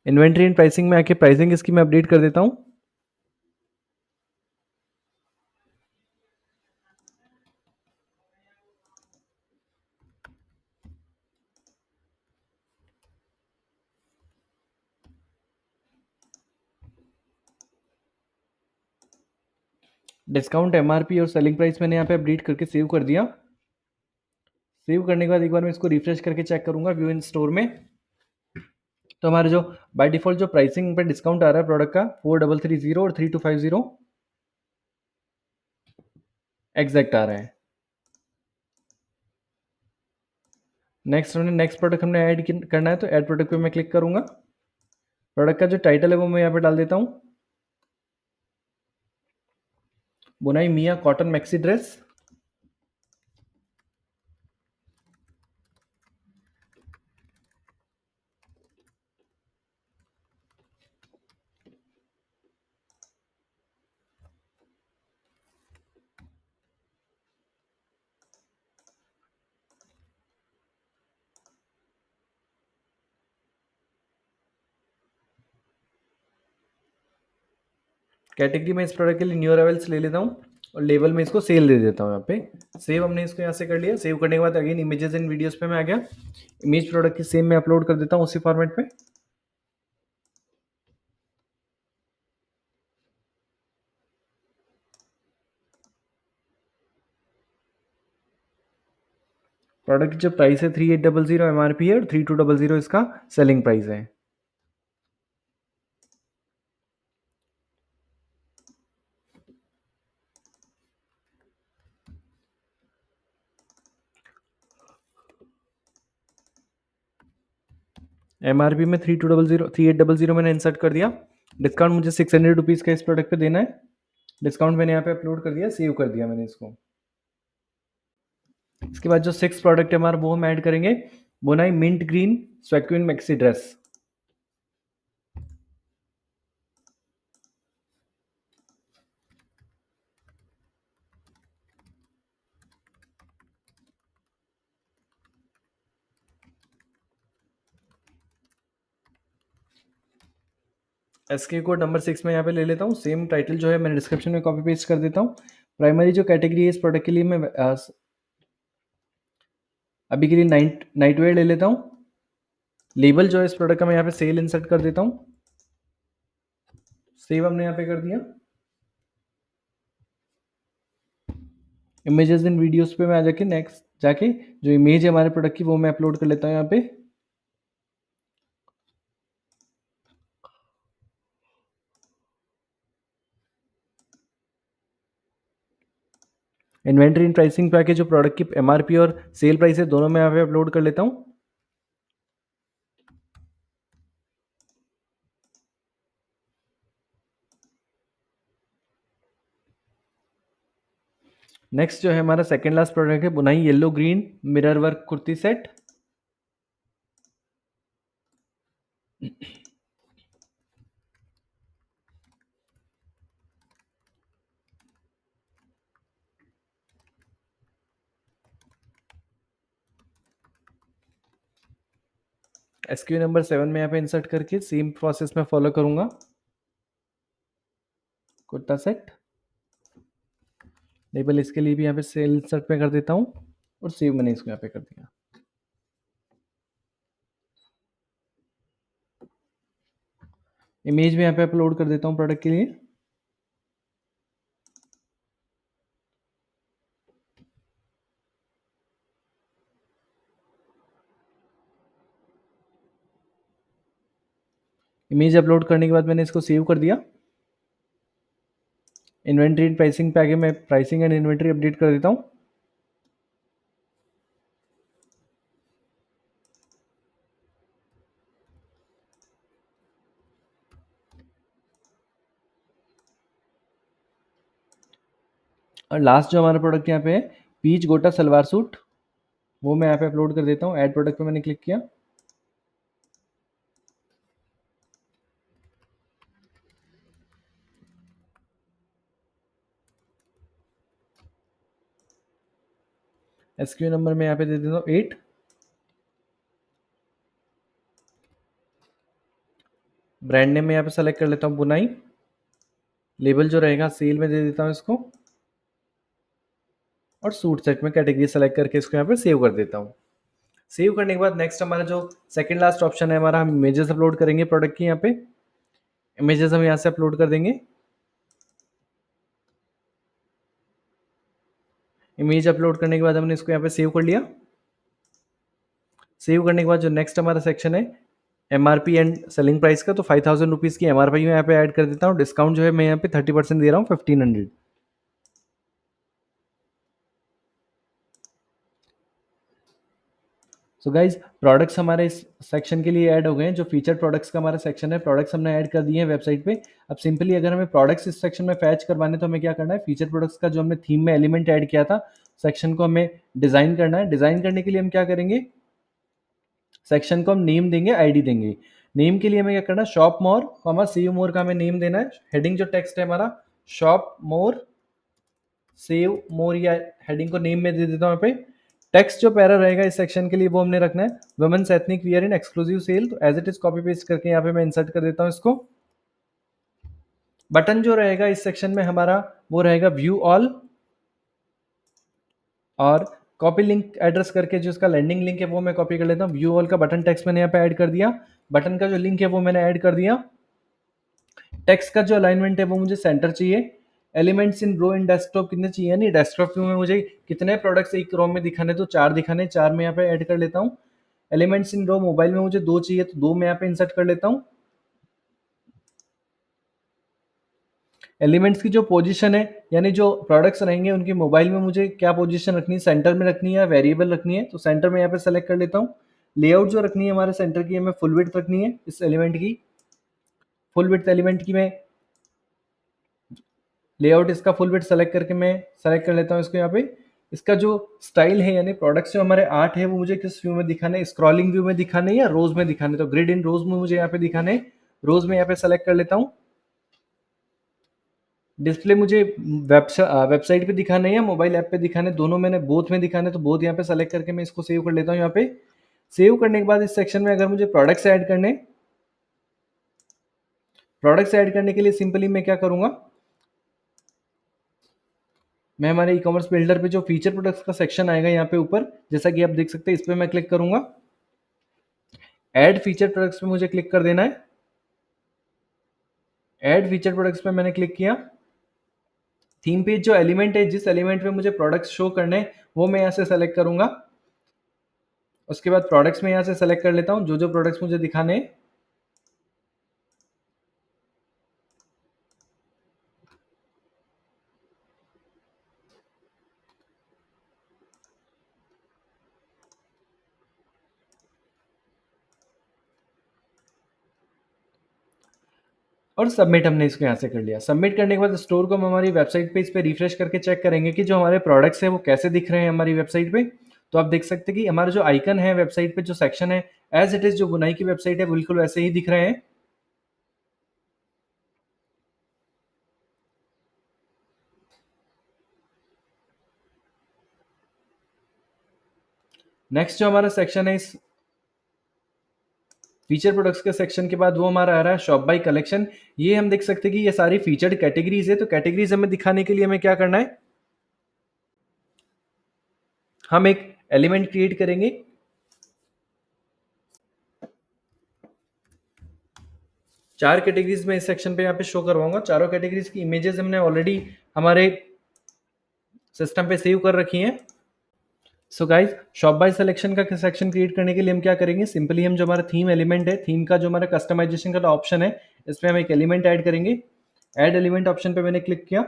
A: इन्वेंट्री एंड प्राइसिंग में आके प्राइसिंग इसकी मैं अपडेट कर देता हूँ। डिस्काउंट एमआरपी और सेलिंग प्राइस मैंने यहाँ पे अपडेट करके सेव कर दिया। सेव करने के बाद एक बार मैं इसको रिफ्रेश करके चेक करूंगा व्यू इन स्टोर में। तो हमारे जो बाय डिफॉल्ट जो प्राइसिंग पे डिस्काउंट आ रहा है प्रोडक्ट का 4330 और 3250 एग्जैक्ट आ रहा है। नेक्स्ट प्रोडक्ट हमने ऐड करना है, तो ऐड प्रोडक्ट पे मैं क्लिक करूंगा। प्रोडक्ट का जो टाइटल है वो मैं यहाँ पे डाल देता हूँ, बुनाई मिया कॉटन मैक्सी ड्रेस। कैटेगरी में इस प्रोडक्ट के लिए न्यू अराइवल्स ले लेता हूँ और लेवल में इसको सेल दे देता हूँ यहाँ पे। सेव हमने इसको यहाँ से कर लिया। सेव करने के बाद अगेन इमेजेस एंड वीडियोस पे मैं आ गया। इमेज प्रोडक्ट की सेम मैं अपलोड कर देता हूँ उसी फॉर्मेट पे। प्रोडक्ट की जो प्राइस है 3800 एमआरपी है और 3200 इसका सेलिंग प्राइस है। एमआरपी में 3800 मैंने इंसर्ट कर दिया। डिस्काउंट मुझे 600 रुपीज़ का इस प्रोडक्ट पे देना है। डिस्काउंट मैंने यहाँ पे अपलोड कर दिया, सेव कर दिया मैंने इसको। इसके बाद जो 6 प्रोडक्ट है हमारा वो हम ऐड करेंगे, बोनाई mint green sequin maxi dress. SK code number 6 में यहाँ पे ले लेता हूँ। सेम टाइटल जो है मैंने डिस्क्रिप्शन में कॉपी पेस्ट कर देता हूँ। प्राइमरी जो कैटेगरी है इस प्रोडक्ट के लिए मैं अभी के लिए नाइट वेयर ले लेता हूँ। लेबल जो है इस प्रोडक्ट का मैं यहाँ पे सेल इंसर्ट कर देता हूँ। सेव हमने यहाँ पे कर दिया। इमेजेस एंड वीडियोस पे मैं आ जाके नेक्स्ट जाके जो इमेज है हमारे प्रोडक्ट की वो मैं अपलोड कर लेता हूँ यहाँ पे। इन्वेंट्री एंड प्राइसिंग पे आके जो प्रोडक्ट की एमआरपी और सेल प्राइस है दोनों मैं यहाँ पे अपलोड कर लेता हूँ। नेक्स्ट जो है हमारा सेकेंड लास्ट प्रोडक्ट है बुनाई yellow green mirror work kurti set. SKU number 7 में यहाँ पे इंसर्ट करके सेम प्रोसेस में फॉलो करूंगा। कुर्ता सेट लेबल इसके लिए भी यहाँ पे सेल इंसर्ट पे कर देता हूँ और सेव मैंने इसको यहाँ पे कर दिया। इमेज में यहाँ पे अपलोड कर देता हूँ प्रोडक्ट के लिए। इमेज अपलोड करने के बाद मैंने इसको सेव कर दिया। इन्वेंट्री एंड प्राइसिंग पे आगे मैं प्राइसिंग एंड इन्वेंट्री अपडेट कर देता हूँ। और लास्ट जो हमारा प्रोडक्ट यहाँ पे है पीच गोटा सलवार सूट, वो मैं यहाँ पे अपलोड कर देता हूँ। ऐड प्रोडक्ट पे मैंने क्लिक किया। एसक्यू नंबर में यहाँ पे दे देता हूँ 8। ब्रांड नेम में यहाँ पे सेलेक्ट कर लेता हूँ बुनाई। लेबल जो रहेगा सेल में दे देता हूँ इसको और सूट सेट में कैटेगरी सेलेक्ट करके इसको यहाँ पे सेव कर देता हूँ। सेव करने के बाद नेक्स्ट हमारा जो सेकंड लास्ट ऑप्शन है हमारा, हम इमेजेस अपलोड करेंगे प्रोडक्ट की। यहाँ पे इमेजेस हम यहाँ से अपलोड कर देंगे। इमेज अपलोड करने के बाद हमने इसको यहाँ पे सेव कर लिया। सेव करने के बाद जो नेक्स्ट हमारा सेक्शन है एमआरपी एंड सेलिंग प्राइस का, तो 5000 रुपीज़ की एमआरपी मैं यहाँ पे ऐड कर देता हूँ। डिस्काउंट जो है मैं यहाँ पे 30% दे रहा हूँ, 1500। सो गाइज प्रोडक्ट्स हमारे इस सेक्शन के लिए ऐड हो गए हैं। जो फीचर प्रोडक्ट्स का हमारा सेक्शन है, प्रोडक्ट्स हमने ऐड कर दिए हैं वेबसाइट पे। अब सिंपली अगर हमें प्रोडक्ट्स इस सेक्शन में फैच करवाने तो हमें क्या करना है, फीचर प्रोडक्ट्स का जो हमने थीम में एलिमेंट ऐड किया था, सेक्शन को हमें डिजाइन करना है। डिजाइन करने के लिए हम क्या करेंगे, सेक्शन को हम नेम देंगे, आईडी देंगे। नेम के लिए हमें क्या करना है, शॉप मोर कॉमा सेव मोर का हमें नेम देना है। हेडिंग जो टेक्स्ट है हमारा शॉप मोर सेव मोर, या हेडिंग को नेम में दे देता हूँ यहाँ पे। टेक्स्ट जो पैरा रहेगा इस सेक्शन के लिए वो हमने रखना है women's ethnic wear in exclusive sale, तो as it is copy paste करके यहाँ पे मैं इंसर्ट कर देता हूँ इसको। बटन जो रहेगा इस सेक्शन में हमारा वो रहेगा व्यू ऑल, और कॉपी लिंक एड्रेस करके जो इसका लैंडिंग लिंक है वो मैं कॉपी कर लेता हूँ। व्यू ऑल का बटन टेक्स्ट मैंने यहाँ पे ऐड कर दिया, बटन का जो लिंक है वो मैंने ऐड कर दिया। टेक्स्ट का जो अलाइनमेंट है वो मुझे सेंटर चाहिए। Elements in row in desktop कितने चाहिए, नहीं डेस्कटॉप व्यू में मुझे कितने प्रोडक्ट्स एक रो में दिखाने, तो 4 दिखाने, 4 में यहाँ पे ऐड कर लेता हूँ। एलिमेंट्स इन रो मोबाइल में मुझे 2 चाहिए, तो 2 में यहाँ पे इंसर्ट कर लेता हूँ। एलिमेंट्स की जो पोजीशन है, यानी जो प्रोडक्ट्स रहेंगे उनकी मोबाइल में मुझे क्या पोजीशन रखनी है, सेंटर में रखनी है या वेरिएबल रखनी है, तो सेंटर में यहाँ पे सेलेक्ट कर लेता हूँ। लेआउट जो रखनी है हमारे सेंटर की, हमें फुल विड्थ रखनी है इस एलिमेंट की। फुल विड्थ एलिमेंट की मैं लेआउट इसका फुल विड्थ सेलेक्ट करके मैं सेलेक्ट कर लेता हूँ इसको यहाँ पे। इसका जो स्टाइल है, यानी प्रोडक्ट्स जो हमारे 8 है वो मुझे किस व्यू में दिखाने, स्क्रॉलिंग व्यू में दिखाने या रोज में दिखाने, तो ग्रिड इन रोज में मुझे यहाँ पे दिखाने। रोज में यहाँ पे सेलेक्ट कर लेता हूँ। डिस्प्ले मुझे वेबसाइट पे दिखाना है या मोबाइल ऐप पे दिखाना है, दोनों मैंने बोथ में दिखाना है, तो बोथ यहाँ पे सेलेक्ट करके मैं इसको सेव कर लेता हूँ यहाँ पे। सेव करने के बाद इस सेक्शन में अगर मुझे प्रोडक्ट्स ऐड करने, प्रोडक्ट्स ऐड करने के लिए सिंपली मैं क्या करूंगा, मैं हमारे ई कॉमर्स बिल्डर पे जो फीचर प्रोडक्ट्स का सेक्शन आएगा यहाँ पे ऊपर, जैसा कि आप देख सकते हैं, इस पर मैं क्लिक करूंगा। ऐड फीचर प्रोडक्ट्स पे मुझे क्लिक कर देना है। ऐड फीचर प्रोडक्ट्स पे मैंने क्लिक किया। थीम पेज जो एलिमेंट है, जिस एलिमेंट में मुझे प्रोडक्ट्स शो करने वो मैं यहाँ से सेलेक्ट करूंगा। उसके बाद प्रोडक्ट्स में यहाँ से सेलेक्ट कर लेता हूँ जो जो प्रोडक्ट्स मुझे दिखाने हैं। और सबमिट हमने इसको यहाँ से कर लिया। सबमिट करने के बाद स्टोर को हम हमारी वेबसाइट पे इस पे रिफ्रेश करके चेक करेंगे कि जो हमारे प्रोडक्ट्स हैं वो कैसे दिख रहे हैं हमारी वेबसाइट पे। तो आप देख सकते हैं कि हमारा जो आइकन है वेबसाइट पे, जो सेक्शन है, एज इट इज जो बुनाई की वेबसाइट है बिल्कुल वैसे ही दिख रहे हैं। नेक्स्ट जो हमारा सेक्शन है इस फीचर प्रोडक्ट्स के सेक्शन के बाद, वो हमारा आ रहा है शॉप बाय कलेक्शन। ये हम देख सकते हैं कि ये सारी फीचर्ड कैटेगरीज है, तो कैटेगरीज हमें दिखाने के लिए हमें क्या करना है, हम एक एलिमेंट क्रिएट करेंगे। चार कैटेगरीज में इस सेक्शन पे यहाँ पे शो करवाऊंगा। चारों कैटेगरीज की इमेजेस हमने ऑलरेडी हमारे सिस्टम पे सेव कर रखी हैं। So guys shop by selection का सेक्शन क्रिएट करने के लिए हम क्या करेंगे, सिंपली हम जो हमारा थीम एलिमेंट है, थीम का जो हमारा कस्टमाइजेशन का ऑप्शन है, इसमें हम एक एलिमेंट ऐड करेंगे। ऐड एलिमेंट ऑप्शन पे मैंने क्लिक किया।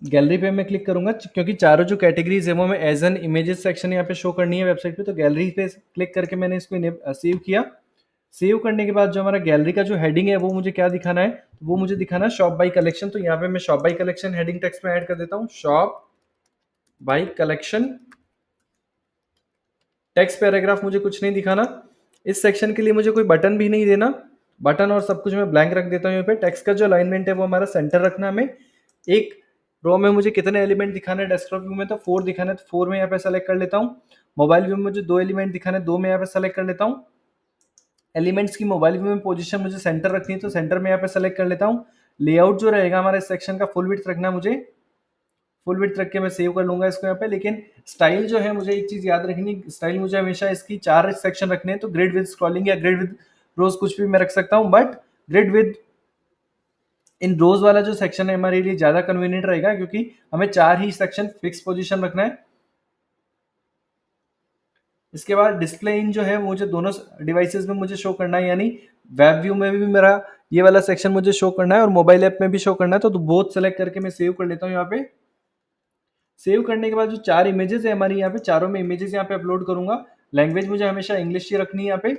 A: गैलरी पे मैं क्लिक करूंगा क्योंकि चारों जो कैटेगरीज है वो मैं एज एन इमेजेस सेक्शन यहाँ पे शो करनी है वेबसाइट पे, तो गैलरी पे क्लिक करके मैंने इसको सेव किया। सेव करने के बाद जो हमारा गैलरी का जो हेडिंग है वो मुझे क्या दिखाना है, वो मुझे दिखाना है शॉप बाई कलेक्शन। तो यहाँ पे मैं shop by collection heading text में ऐड कर देता हूँ, shop by collection. Text paragraph मुझे कुछ नहीं दिखाना। इस सेक्शन के लिए मुझे कोई बटन भी नहीं देना, बटन और सब कुछ मैं ब्लैंक रख देता हूँ यहाँ पे। टेक्स्ट का जो अलाइनमेंट है वो हमारा सेंटर रखना है हमें। एक रो में मुझे कितने एलिमेंट दिखाने हैं, डेस्कटॉप व्यू में तो 4 दिखाना है, तो 4 में यहाँ पे सेलेक्ट कर लेता हूँ। मोबाइल व्यू में मुझे 2 एलिमेंट दिखाने हैं, 2 में यहाँ पे सेलेक्ट कर लेता हूँ। एलिमेंट्स की मोबाइल व्यू में पोजीशन मुझे सेंटर रखनी है, तो सेंटर में यहाँ पे सेलेक्ट कर लेता हूँ। लेआउट जो रहेगा हमारे सेक्शन का फुल विड्थ रखना है मुझे, फुल विड्थ रख के मैं सेव कर लूंगा इसको यहाँ पे। लेकिन स्टाइल जो है मुझे एक चीज याद रखनी, स्टाइल मुझे हमेशा इसकी 4 सेक्शन रखने हैं, तो ग्रिड विद स्क्रॉलिंग या ग्रिड विद रोज कुछ भी मैं रख सकता हूँ, बट ग्रिड विद इन रोज वाला जो सेक्शन है हमारे लिए ज़्यादा कन्वीनियंट रहेगा, क्योंकि हमें 4 ही सेक्शन फिक्स पोजीशन रखना है। इसके बाद डिस्प्ले इन जो है मुझे दोनों डिवाइसेस में मुझे शो करना है, यानी वेब व्यू में भी मेरा ये वाला सेक्शन मुझे शो करना है और मोबाइल ऐप में भी शो करना है। तो बोथ सेलेक्ट करके मैं सेव कर लेता हूँ यहाँ पे। सेव करने के बाद जो 4 इमेजेस है हमारी, यहाँ पे चारों में इमेजेस यहाँ पे अपलोड करूंगा। लैंग्वेज मुझे हमेशा इंग्लिश ही रखनी है यहाँ पे।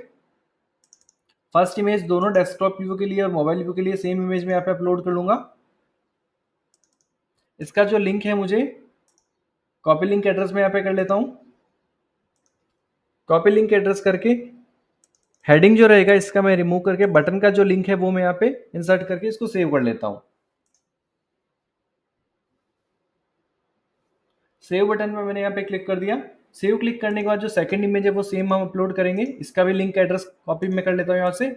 A: फर्स्ट इमेज दोनों डेस्कटॉप व्यू के लिए और मोबाइल व्यू के लिए सेम इमेज में यहाँ पे अपलोड कर लूंगा। इसका जो लिंक है मुझे कॉपी लिंक एड्रेस में यहाँ पे कर लेता हूँ। कॉपी लिंक एड्रेस करके हेडिंग जो रहेगा इसका मैं रिमूव करके बटन का जो लिंक है वो मैं यहाँ पे इंसर्ट करके इसको सेव कर लेता हूँ। सेव बटन में मैंने यहाँ पे क्लिक कर दिया। सेव क्लिक करने के बाद जो सेकंड इमेज है वो सेम हम अपलोड करेंगे। इसका भी लिंक एड्रेस कॉपी में कर लेता हूँ यहाँ से।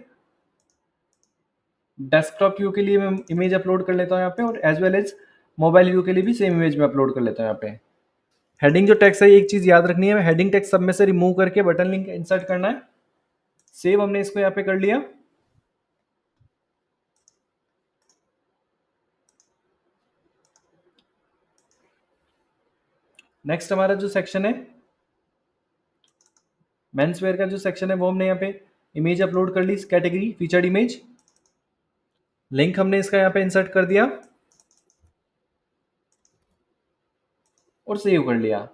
A: डेस्कटॉप व्यू के लिए मैं इमेज अपलोड कर लेता हूँ यहाँ पे, और as well as mobile view के लिए भी सेम इमेज में अपलोड कर लेता हूँ यहाँ पे। हेडिंग जो टेक्स्ट है एक चीज याद रखनी है, हेडिंग टेक्स्ट सब में से रिमूव करके बटन लिंक इंसर्ट करना है। सेव हमने इसको यहाँ पे कर लिया। नेक्स्ट हमारा जो सेक्शन है मेंस वेयर का जो सेक्शन है वो हमने यहाँ पे इमेज अपलोड कर ली, इस कैटेगरी फीचर्ड इमेज। लिंक हमने इसका यहाँ पे इंसर्ट कर दिया और सेव कर लिया।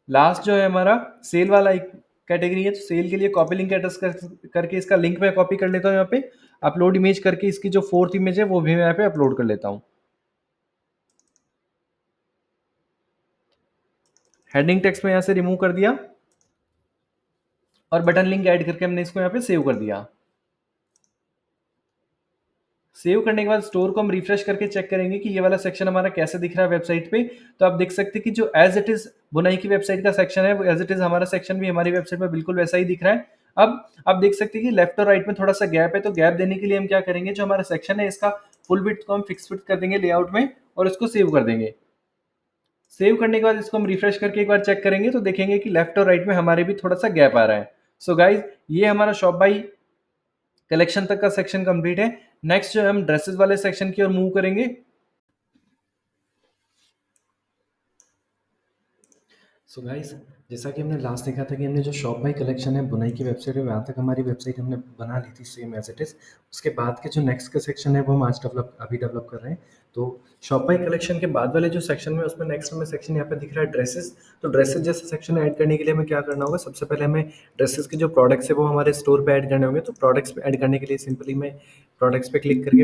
A: लास्ट जो है हमारा सेल वाला एक कैटेगरी है, तो सेल के लिए कॉपी लिंक एड्रेस करके इसका लिंक मैं कॉपी कर लेता हूँ यहाँ पे। अपलोड इमेज करके इसकी जो फोर्थ इमेज है वो भी मैं यहाँ पे अपलोड कर लेता हूँ। हेडिंग टेक्स्ट में यहाँ से रिमूव कर दिया और बटन लिंक ऐड करके हमने इसको यहाँ पे सेव कर दिया। सेव करने के बाद स्टोर को हम रिफ्रेश करके चेक करेंगे कि ये वाला सेक्शन हमारा कैसे दिख रहा है वेबसाइट पे। तो आप देख सकते हैं कि जो एज इट इज बुनाई की वेबसाइट का सेक्शन है वो एज इट इज हमारा सेक्शन भी हमारी वेबसाइट पे बिल्कुल वैसा ही दिख रहा है। अब आप देख सकते हैं कि लेफ्ट और राइट में थोड़ा सा गैप है, तो गैप देने के लिए हम क्या करेंगे, जो हमारा सेक्शन है इसका फुल विड्थ को हम फिक्स फिट कर देंगे लेआउट में और इसको सेव कर देंगे। सेव करने के बाद इसको हम रिफ्रेश करके एक बार चेक करेंगे तो देखेंगे कि लेफ्ट और राइट में हमारे भी थोड़ा सा गैप आ रहा है। सो गाइज ये हमारा शॉप बाई कलेक्शन तक का सेक्शन कंप्लीट है। नेक्स्ट जो हम ड्रेसेस वाले सेक्शन की ओर मूव करेंगे। सो गाइस जैसा कि हमने लास्ट देखा था कि हमने जो शॉप बाई कलेक्शन है बुनाई की वेबसाइट है वहाँ तक हमारी वेबसाइट हमने बना ली थी सेम एज इट इज़। उसके बाद के जो नेक्स्ट का सेक्शन है वो हम आज डेवलप कर रहे हैं। तो शॉप बाई कलेक्शन के बाद वाले जो सेक्शन में उसमें नेक्स्ट हमें सेक्शन यहाँ पे दिख रहा है ड्रेसेस। तो ड्रेसेस जैसे सेक्शन ऐड करने के लिए हमें क्या करना होगा, सबसे पहले हमें ड्रेसेस के जो प्रोडक्ट्स है वो हमारे स्टोर पे ऐड करने होंगे। तो प्रोडक्ट्स पे ऐड करने के लिए सिंपली मैं प्रोडक्ट्स पे क्लिक करके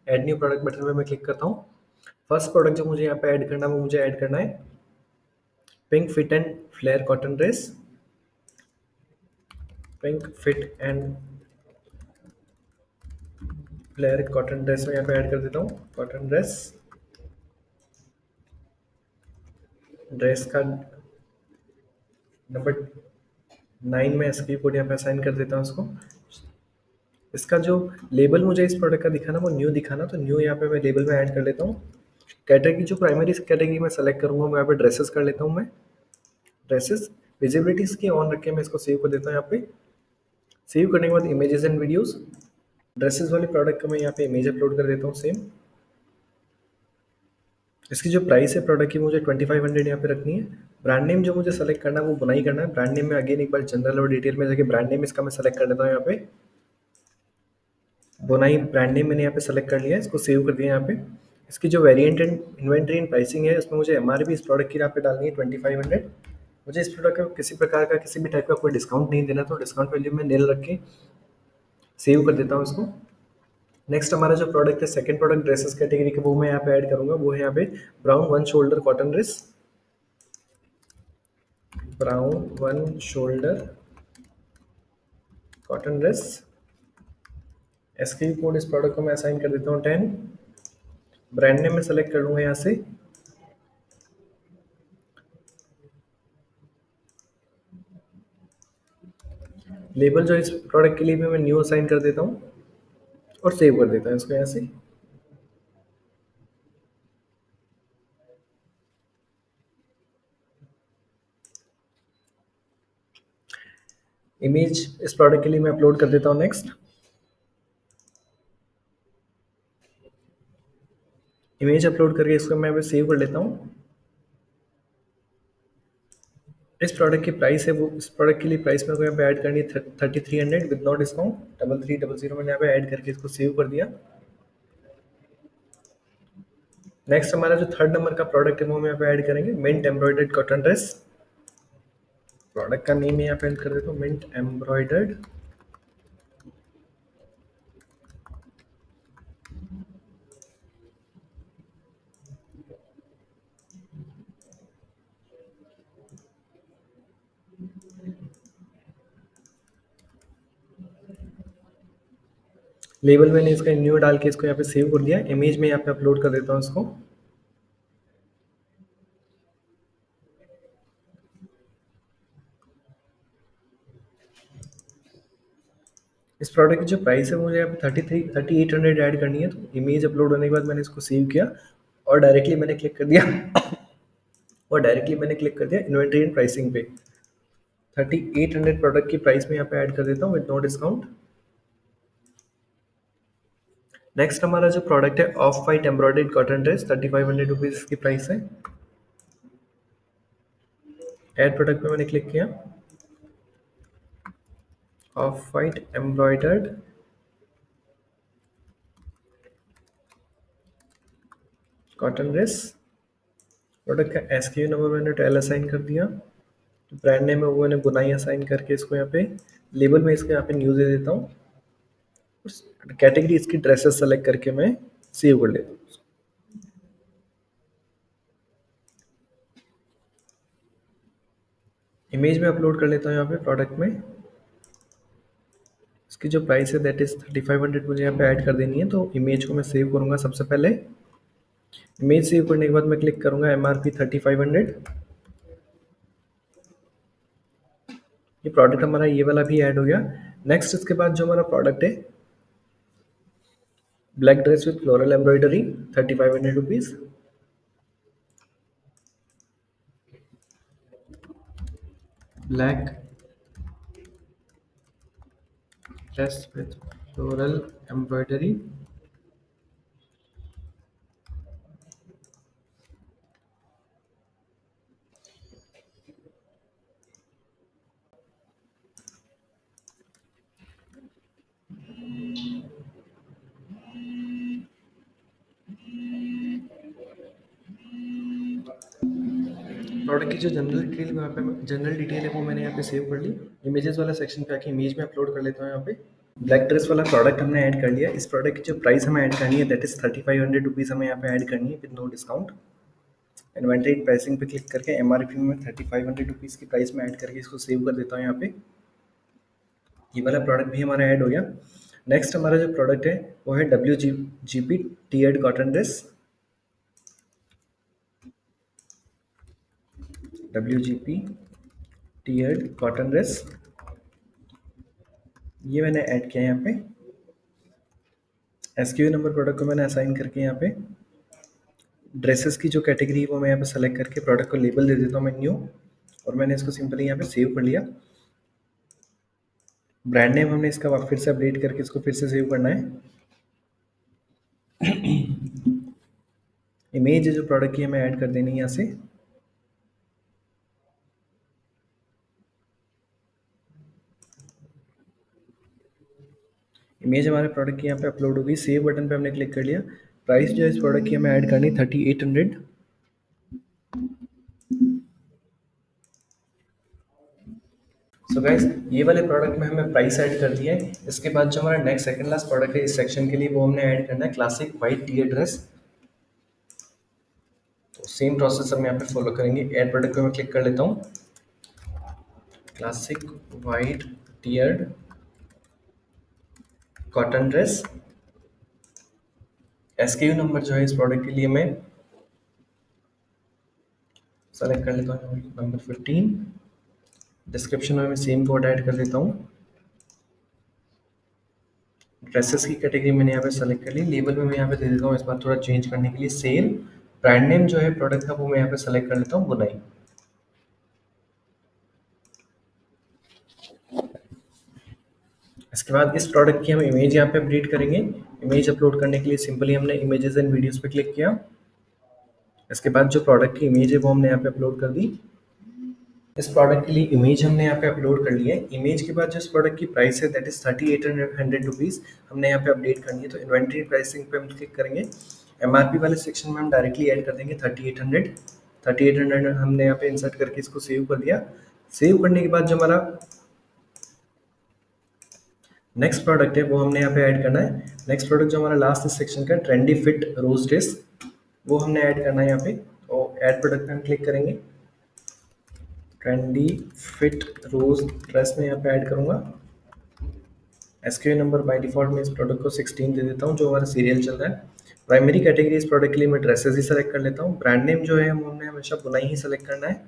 A: ऐड न्यू प्रोडक्ट बटन पे मैं क्लिक करता हूँ। फर्स्ट प्रोडक्ट जो मुझे यहाँ पे ऐड करना है वो मुझे ऐड करना है pink fit and flare cotton dress. Pink fit and flare cotton dress में यहाँ पे ऐड कर देता हूँ। कॉटन ड्रेस, ड्रेस का नंबर 9 में एसक्यू कोड यहाँ पे असाइन कर देता हूँ उसको। इसका जो लेबल मुझे इस प्रोडक्ट का दिखाना वो न्यू दिखाना, तो न्यू यहाँ पे मैं लेबल में ऐड कर लेता हूँ। कैटेगरी जो प्राइमरी कैटेगरी में सेलेक्ट करूँगा मैं यहाँ पे ड्रेसेस कर लेता हूँ। मैं ड्रेसेस विजिबिलिटी इसकी ऑन रख के मैं इसको सेव कर देता हूँ। यहाँ पे सेव करने के बाद इमेजेस एंड वीडियोस, ड्रेसेस वाले प्रोडक्ट का मैं यहाँ पे इमेज अपलोड कर देता हूँ सेम। इसकी जो प्राइस है प्रोडक्ट की मुझे 2500 यहाँ पे रखनी है। ब्रांड नेम जो मुझे सेलेक्ट करना है वो बुनाई करना है। ब्रांड नेम में अगेन एक बार जनरल और डिटेल में जाके ब्रांड नेम इसका मैं सेलेक्ट कर लेता हूँ। यहाँ पे बुनाई ब्रांड नेम मैंने यहाँ पे सेलेक्ट कर लिया है, इसको सेव कर दिया यहाँ पे। इसकी जो variant and inventory and pricing है उसमें मुझे एमआरपी इस प्रोडक्ट की यहाँ पे डालनी है 2500। मुझे इस प्रोडक्ट का किसी प्रकार का किसी भी टाइप का कोई डिस्काउंट नहीं देना, तो डिस्काउंट वैल्यू में निल रख के सेव कर देता हूँ इसको। नेक्स्ट हमारा जो प्रोडक्ट है सेकंड प्रोडक्ट ड्रेसेस कैटेगरी का वो मैं यहाँ पे ऐड करूँगा। वो है यहाँ पे brown one shoulder cotton dress. Brown one shoulder cotton dress. SQ code इस प्रोडक्ट को मैं असाइन कर देता हूँ 10। ब्रांड नेम में सेलेक्ट कर लूँगा यहाँ से। लेबल जो इस प्रोडक्ट के लिए भी मैं न्यू असाइन कर देता हूँ और सेव कर देता हूँ इसको यहाँ से। इमेज इस प्रोडक्ट के लिए मैं अपलोड कर देता हूँ नेक्स्ट। इमेज अपलोड करके इसको मैं यहाँ पे सेव कर लेता हूँ। इस प्रोडक्ट की प्राइस है वो, इस प्रोडक्ट के लिए प्राइस मेरे को यहाँ पे ऐड करनी है 3300 विद नो डिस्काउंट। 3300 मैंने यहाँ पे ऐड करके इसको सेव कर दिया। नेक्स्ट हमारा जो थर्ड नंबर का प्रोडक्ट है वो हम यहाँ पे ऐड करेंगे mint embroidered cotton dress. Product का नेम यहाँ पे ऐड कर देता हूँ मिंट एम्ब्रॉयडर्ड। लेबल मैंने इसका न्यू डाल के इसको यहाँ पे सेव कर दिया। इमेज में यहाँ पे अपलोड कर देता हूँ इसको। इस प्रोडक्ट की जो प्राइस है मुझे यहाँ पे 3800 ऐड करनी है। तो इमेज अपलोड होने के बाद मैंने इसको सेव किया और डायरेक्टली मैंने क्लिक कर दिया इन्वेंट्री एंड प्राइसिंग पे। 3800 प्रोडक्ट की प्राइस में यहाँ पे ऐड कर देता हूँ विद नो डिस्काउंट। नेक्स्ट हमारा जो प्रोडक्ट है of white embroidered cotton dress, 3500 की प्राइस है। ऐड प्रोडक्ट पे मैंने क्लिक किया। Of white embroidered cotton dress. Product का एसक्यू नंबर मैंने टेल असाइन कर दिया। ब्रांड नेम है वो मैंने बुनाई असाइन करके इसको यहाँ पे लेबल में इसको यहाँ पे न्यूज दे देता हूँ। कैटेगरी इसकी ड्रेसेस सेलेक्ट करके मैं सेव कर लेता हूँ। इमेज में अपलोड कर लेता हूँ यहाँ पे प्रोडक्ट में। इसकी जो प्राइस है दैट इज 3500 मुझे यहाँ पे ऐड कर देनी है। तो इमेज को मैं सेव करूँगा सबसे पहले। इमेज सेव करने के बाद मैं क्लिक करूँगा MRP 3500। ये प्रोडक्ट हमारा ये वाला भी ऐड हो गया। नेक्स्ट इसके बाद जो हमारा प्रोडक्ट है black dress with floral embroidery, 3500 rupees. Black dress with floral embroidery. Product की जो जनरल डिटेल है वो मैंने यहाँ पे सेव कर ली। इमेजेस वाला सेक्शन पे आके इमेज में अपलोड कर लेता हूँ यहाँ पे। ब्लैक ड्रेस वाला प्रोडक्ट हमने ऐड कर लिया। इस प्रोडक्ट की जो प्राइस हमें ऐड करनी है दैट इज 3500 रुपीज़ हमें यहाँ पे ऐड करनी है with no discount. Inventory pricing पे क्लिक करके MRP में 3500 रुपीज़ की प्राइस में ऐड करके इसको सेव कर देता हूँ यहाँ पे। ये वाला प्रोडक्ट भी हमारा ऐड हो गया। नेक्स्ट हमारा जो प्रोडक्ट है वो है WGP tiered cotton dress. WGP tiered cotton dress ये मैंने ऐड किया यहाँ पे। SKU नंबर प्रोडक्ट को मैंने असाइन करके यहाँ पे ड्रेसेस की जो कैटेगरी है वो मैं यहाँ पे सेलेक्ट करके प्रोडक्ट को लेबल दे देता हूँ मैं न्यू। और मैंने इसको सिंपली यहाँ पे सेव कर लिया। ब्रांड नेम हमने इसका फिर से अपडेट करके इसको फिर से सेव करना है। इमेज जो प्रोडक्ट की हमें ऐड कर देनी है यहाँ से। इमेज हमारे प्रोडक्ट की यहाँ पे अपलोड हो गई। सेव बटन पे हमने क्लिक कर लिया। प्राइस जो है इस प्रोडक्ट की हमें ऐड करनी 3800। सो गाइस ये वाले प्रोडक्ट में हमें प्राइस ऐड कर दिया है। इसके बाद जो हमारा नेक्स्ट सेकंड लास्ट प्रोडक्ट है इस सेक्शन के लिए वो हमने ऐड करना है क्लासिक वाइट टी ड्रेस। तो सेम प्रोसेस हम यहाँ पे फॉलो करेंगे। ऐड प्रोडक्ट पे मैं क्लिक कर लेता हूँ। Classic white tiered cotton dress. SKU number जो है इस प्रोडक्ट के लिए मैं सेलेक्ट कर लेता हूँ नंबर 15। डिस्क्रिप्शन में मैं सेम कोड ऐड कर देता हूँ। ड्रेसेस की कैटेगरी मैंने यहाँ पे सेलेक्ट कर ली। लेबल में मैं यहाँ पे दे देता हूँ इस बार थोड़ा चेंज करने के लिए सेल। ब्रांड नेम जो है प्रोडक्ट का वो मैं यहाँ पे सेलेक्ट कर लेता हूँ बुनाई। इसके बाद इस प्रोडक्ट की हम इमेज यहाँ पे अपडेट करेंगे। इमेज अपलोड करने के लिए सिंपली हमने इमेजेस एंड वीडियोस पे क्लिक किया। इसके बाद जो प्रोडक्ट की इमेज है वो हमने यहाँ पे अपलोड कर दी। इस प्रोडक्ट के लिए इमेज हमने यहाँ पे अपलोड कर ली है। इमेज के बाद जो इस प्रोडक्ट की प्राइस है दैट इज 3800 रुपीज़ हमने यहाँ पे अपडेट करनी है। तो इन्वेंट्री प्राइसिंग पे हम क्लिक करेंगे। एमआरपी वाले सेक्शन में हम डायरेक्टली ऐड कर देंगे 3800 हमने यहाँ पे इंसर्ट करके इसको सेव कर दिया। सेव करने के बाद जो हमारा नेक्स्ट प्रोडक्ट है वो हमने यहाँ पे ऐड करना है। नेक्स्ट प्रोडक्ट जो हमारा लास्ट इस सेक्शन का ट्रेंडी फिट रोज ड्रेस वो हमने ऐड करना है यहाँ पे। तो ऐड प्रोडक्ट पे हम क्लिक करेंगे। ट्रेंडी फिट रोज ड्रेस में यहाँ पे ऐड करूँगा। एसक्यू नंबर बाय डिफॉल्ट में इस प्रोडक्ट को 16 दे देता हूँ जो हमारा सीरियल चल रहा है। प्राइमरी कैटेगरी इस प्रोडक्ट के लिए मैं ड्रेसेस ही सेलेक्ट कर लेता हूँ। ब्रांड नेम जो है हमने हमेशा बुनाई ही सेलेक्ट करना है।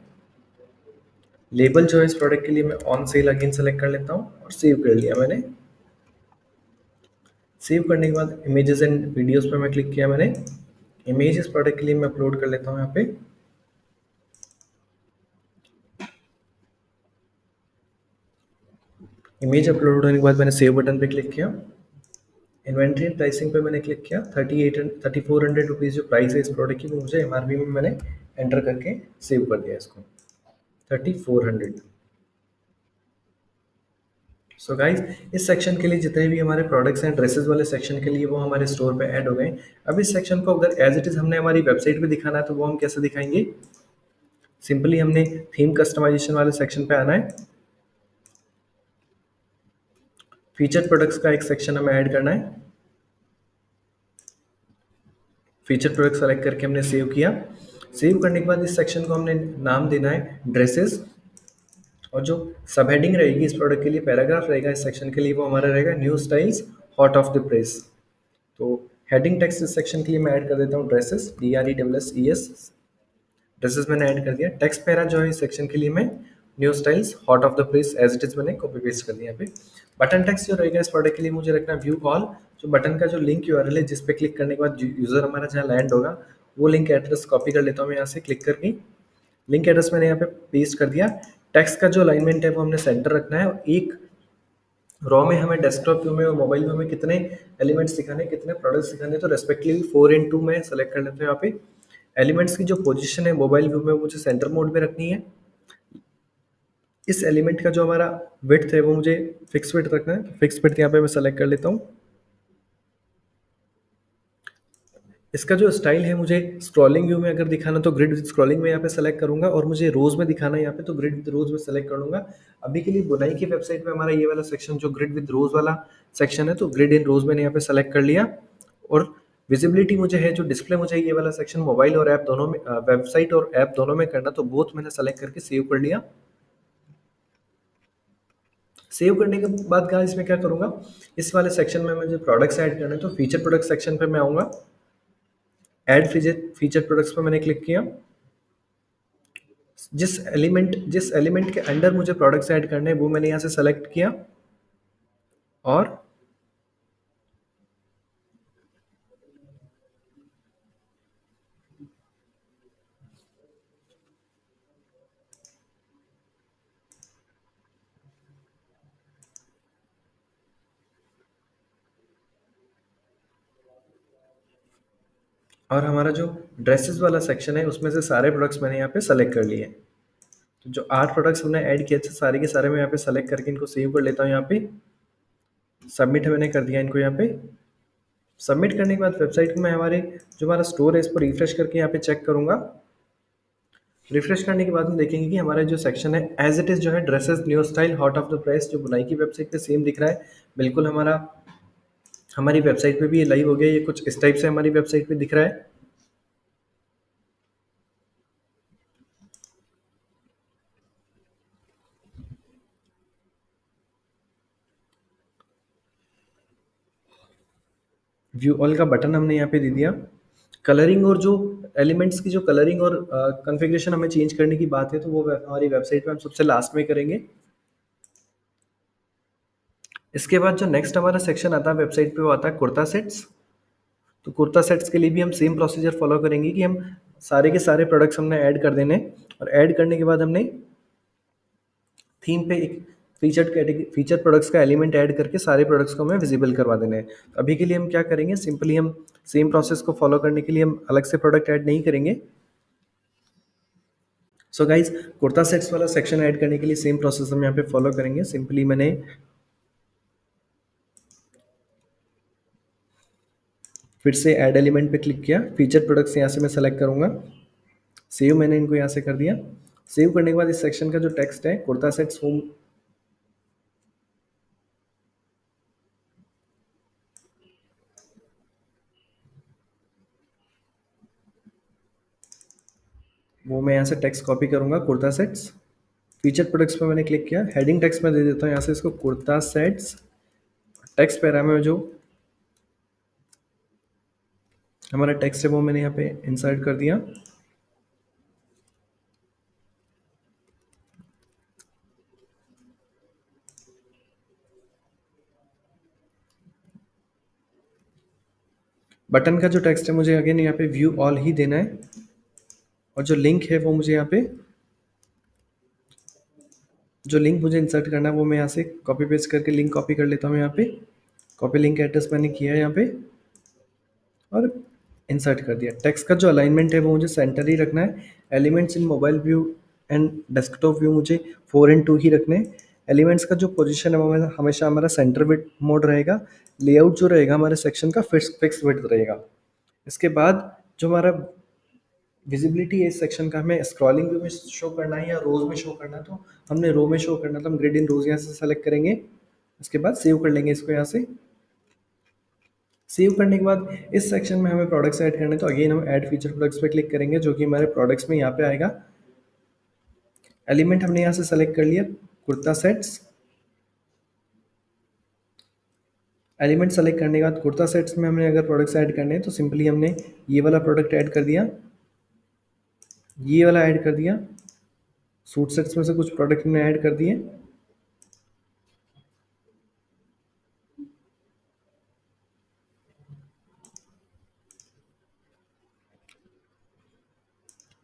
A: लेबल जो है इस प्रोडक्ट के लिए मैं ऑन सेल अगेन सेलेक्ट कर लेता हूँ और सेव कर लिया मैंने। सेव करने के बाद इमेजेस एंड वीडियोस पे मैं क्लिक किया मैंने। इमेज इस प्रोडक्ट के लिए मैं अपलोड कर लेता हूँ यहाँ पे। इमेज अपलोड होने के बाद मैंने सेव बटन पे क्लिक किया। इन्वेंट्री एंड प्राइसिंग पे मैंने क्लिक किया। 3400 रुपीज़ जो प्राइस है इस प्रोडक्ट की वो मुझे एमआरपी में मैंने एंटर करके सेव कर दिया इसको 3400। सो गाइज इस सेक्शन के लिए जितने भी हमारे प्रोडक्ट्स हैं ड्रेसेस वाले सेक्शन के लिए वो हमारे स्टोर पे ऐड हो गए। अब इस सेक्शन को अगर एज इट इज़ हमने हमारी वेबसाइट पे दिखाना है तो वो हम कैसे दिखाएंगे। सिंपली हमने थीम कस्टमाइजेशन वाले सेक्शन पे आना है। फीचर प्रोडक्ट्स का एक सेक्शन हमें ऐड करना है। फीचर प्रोडक्ट सेलेक्ट करके हमने सेव किया। सेव करने के बाद इस सेक्शन को हमने नाम देना है ड्रेसेस और जो सब हेडिंग रहेगी इस प्रोडक्ट के लिए पैराग्राफ रहेगा इस सेक्शन के लिए वो हमारा रहेगा new styles hot off the press. तो हेडिंग टेक्स्ट इस सेक्शन के लिए मैं ऐड कर देता हूँ ड्रेसेस DRESSES ड्रेसेस मैंने ऐड कर दिया। टेक्स्ट पैरा जो है इस सेक्शन के लिए मैं new styles hot off the press as it is मैंने कॉपी पेस्ट कर दिया यहाँ पे। बटन टेक्स्ट जो रहेगा इस प्रोडक्ट के लिए मुझे रखना व्यू ऑल। जो बटन का जो लिंक यूआरएल है जिस पे क्लिक करने के बाद यूजर हमारा जहाँ लैंड होगा वो लिंक एड्रेस कॉपी कर लेता हूँ मैं यहाँ से क्लिक करके। लिंक एड्रेस मैंने यहाँ पे पेस्ट कर दिया। टेक्स्ट का जो अलाइनमेंट है वो हमने सेंटर रखना है और एक रॉ में हमें डेस्कटॉप व्यू में और मोबाइल व्यू में कितने एलिमेंट्स दिखाने कितने प्रोडक्ट्स दिखाने तो रेस्पेक्टिवली 4:2 में सेलेक्ट कर लेते हैं यहाँ पे। एलिमेंट्स की जो पोजीशन है मोबाइल व्यू में मुझे सेंटर मोड में रखनी है। इस एलिमेंट का जो हमारा विड्थ है वो मुझे फिक्स विड्थ रखना है। फिक्स विड्थ यहाँ पे मैं सेलेक्ट कर लेता हूँ। इसका जो स्टाइल है मुझे स्क्रॉलिंग व्यू में अगर दिखाना तो ग्रिड विद स्क्रॉलिंग में यहाँ पे सेलेक्ट करूंगा और मुझे रोज में दिखाना है यहाँ पे तो ग्रिड विद रोज में सेलेक्ट कर लूंगा। अभी के लिए बुनाई की वेबसाइट पे हमारा ये वाला सेक्शन जो ग्रिड विद रोज वाला सेक्शन है तो ग्रिड इन रोज मैंने यहाँ पे सेलेक्ट कर लिया। और विजिबिलिटी मुझे है जो डिस्प्ले मुझे ये वाला सेक्शन मोबाइल और ऐप दोनों में वेबसाइट और ऐप दोनों में करना तो बोथ मैंने सेलेक्ट करके सेव कर लिया। सेव करने के बाद गाइस मैं क्या करूंगा इस वाले सेक्शन में मुझे प्रोडक्ट्स ऐड करना है तो फीचर प्रोडक्ट सेक्शन पे मैं आऊंगा। ऐड फीचर प्रोडक्ट्स पे मैंने क्लिक किया। जिस एलिमेंट के अंडर मुझे प्रोडक्ट्स ऐड करने हैं वो मैंने यहाँ से सेलेक्ट किया और हमारा जो ड्रेसेस वाला सेक्शन है उसमें से सारे प्रोडक्ट्स मैंने यहाँ पे सेलेक्ट कर लिए। तो जो 8 प्रोडक्ट्स हमने ऐड किए थे सारे के सारे मैं यहाँ पे सेलेक्ट करके इनको सेव कर लेता हूँ। यहाँ पे सबमिट मैंने कर दिया इनको। यहाँ पे सबमिट करने के बाद वेबसाइट में हमारे जो हमारा स्टोर है इसको रिफ्रेश करके यहाँ पे चेक करूंगा। रिफ्रेश करने के बाद हम देखेंगे कि हमारा जो सेक्शन है एज इट इज जो है dresses new style hot off the press जो बुनाई की वेबसाइट पे सेम दिख रहा है बिल्कुल हमारी वेबसाइट पे भी ये लाइव हो गया। ये कुछ इस टाइप से हमारी वेबसाइट पे दिख रहा है। व्यू ऑल का बटन हमने यहाँ पे दे दिया। कलरिंग और जो एलिमेंट्स की जो कलरिंग और कॉन्फ़िगरेशन हमें चेंज करने की बात है तो वो हमारी वेबसाइट पे हम सबसे लास्ट में करेंगे। इसके बाद जो नेक्स्ट हमारा सेक्शन आता है वेबसाइट पे वो आता है कुर्ता सेट्स। तो कुर्ता सेट्स के लिए भी हम सेम प्रोसीजर फॉलो करेंगे कि हम सारे के सारे प्रोडक्ट्स हमने ऐड कर देने और ऐड करने के बाद हमने थीम पे एक फीचर प्रोडक्ट्स का एलिमेंट ऐड करके सारे प्रोडक्ट्स को हमें विजिबल करवा देने हैं। तो अभी के लिए हम क्या करेंगे, सिंपली हम सेम प्रोसेस को फॉलो करने के लिए हम अलग से प्रोडक्ट ऐड नहीं करेंगे। सो गाइज, कुर्ता सेट्स वाला सेक्शन ऐड करने के लिए सेम प्रोसेस हम यहाँ पे फॉलो करेंगे। सिंपली मैंने फिर से ऐड एलिमेंट पे क्लिक किया, फीचर प्रोडक्ट्स यहाँ से मैं सेलेक्ट करूंगा, सेव मैंने इनको यहाँ से कर दिया। सेव करने के बाद इस सेक्शन का जो टेक्स्ट है कुर्ता सेट्स होम, वो मैं यहाँ से टेक्स्ट कॉपी करूंगा, कुर्ता सेट्स। फीचर प्रोडक्ट्स पे मैंने क्लिक किया, हेडिंग टेक्स्ट में दे देता हूँ यहाँ से इसको कुर्ता सेट्स। टेक्स्ट पैरा में जो हमारा टेक्स्ट है वो मैंने यहाँ पे इंसर्ट कर दिया। बटन का जो टेक्स्ट है मुझे अगेन यहाँ पे व्यू ऑल ही देना है, और जो लिंक है वो मुझे यहाँ पे, जो लिंक मुझे इंसर्ट करना है वो मैं यहाँ से कॉपी पेस्ट करके लिंक कॉपी कर लेता हूँ यहाँ पे। कॉपी लिंक एड्रेस मैंने किया है यहाँ पे और इंसर्ट कर दिया। टेक्स्ट का जो अलाइनमेंट है वो मुझे सेंटर ही रखना है। Elements in mobile view and desktop view मुझे 4:2 ही रखने हैं। एलिमेंट्स का जो पोजीशन है वो हमेशा हमारा सेंटर विड्थ मोड रहेगा। लेआउट जो रहेगा हमारे सेक्शन का फिक्स विड्थ रहेगा। इसके बाद जो हमारा विजिबिलिटी है इस सेक्शन का, हमें स्क्रॉलिंग व्यू में शो करना है या रोज में शो करना है, तो हमने रो में शो करना है तो हम ग्रिड इन रोज यहाँ से सेलेक्ट करेंगे। उसके बाद सेव कर लेंगे इसको यहाँ से। सेव करने के बाद इस सेक्शन में हमें प्रोडक्ट्स ऐड करने, तो अगेन हम ऐड फीचर प्रोडक्ट्स पे क्लिक करेंगे जो कि हमारे प्रोडक्ट्स में यहाँ पे आएगा। एलिमेंट हमने यहाँ से सेलेक्ट कर लिया कुर्ता सेट्स। एलिमेंट सेलेक्ट करने के बाद कुर्ता सेट्स में हमने अगर प्रोडक्ट्स ऐड करने हैं तो सिंपली हमने ये वाला प्रोडक्ट ऐड कर दिया, ये वाला ऐड कर दिया। सूट सेट्स में से कुछ प्रोडक्ट हमने ऐड कर दिए।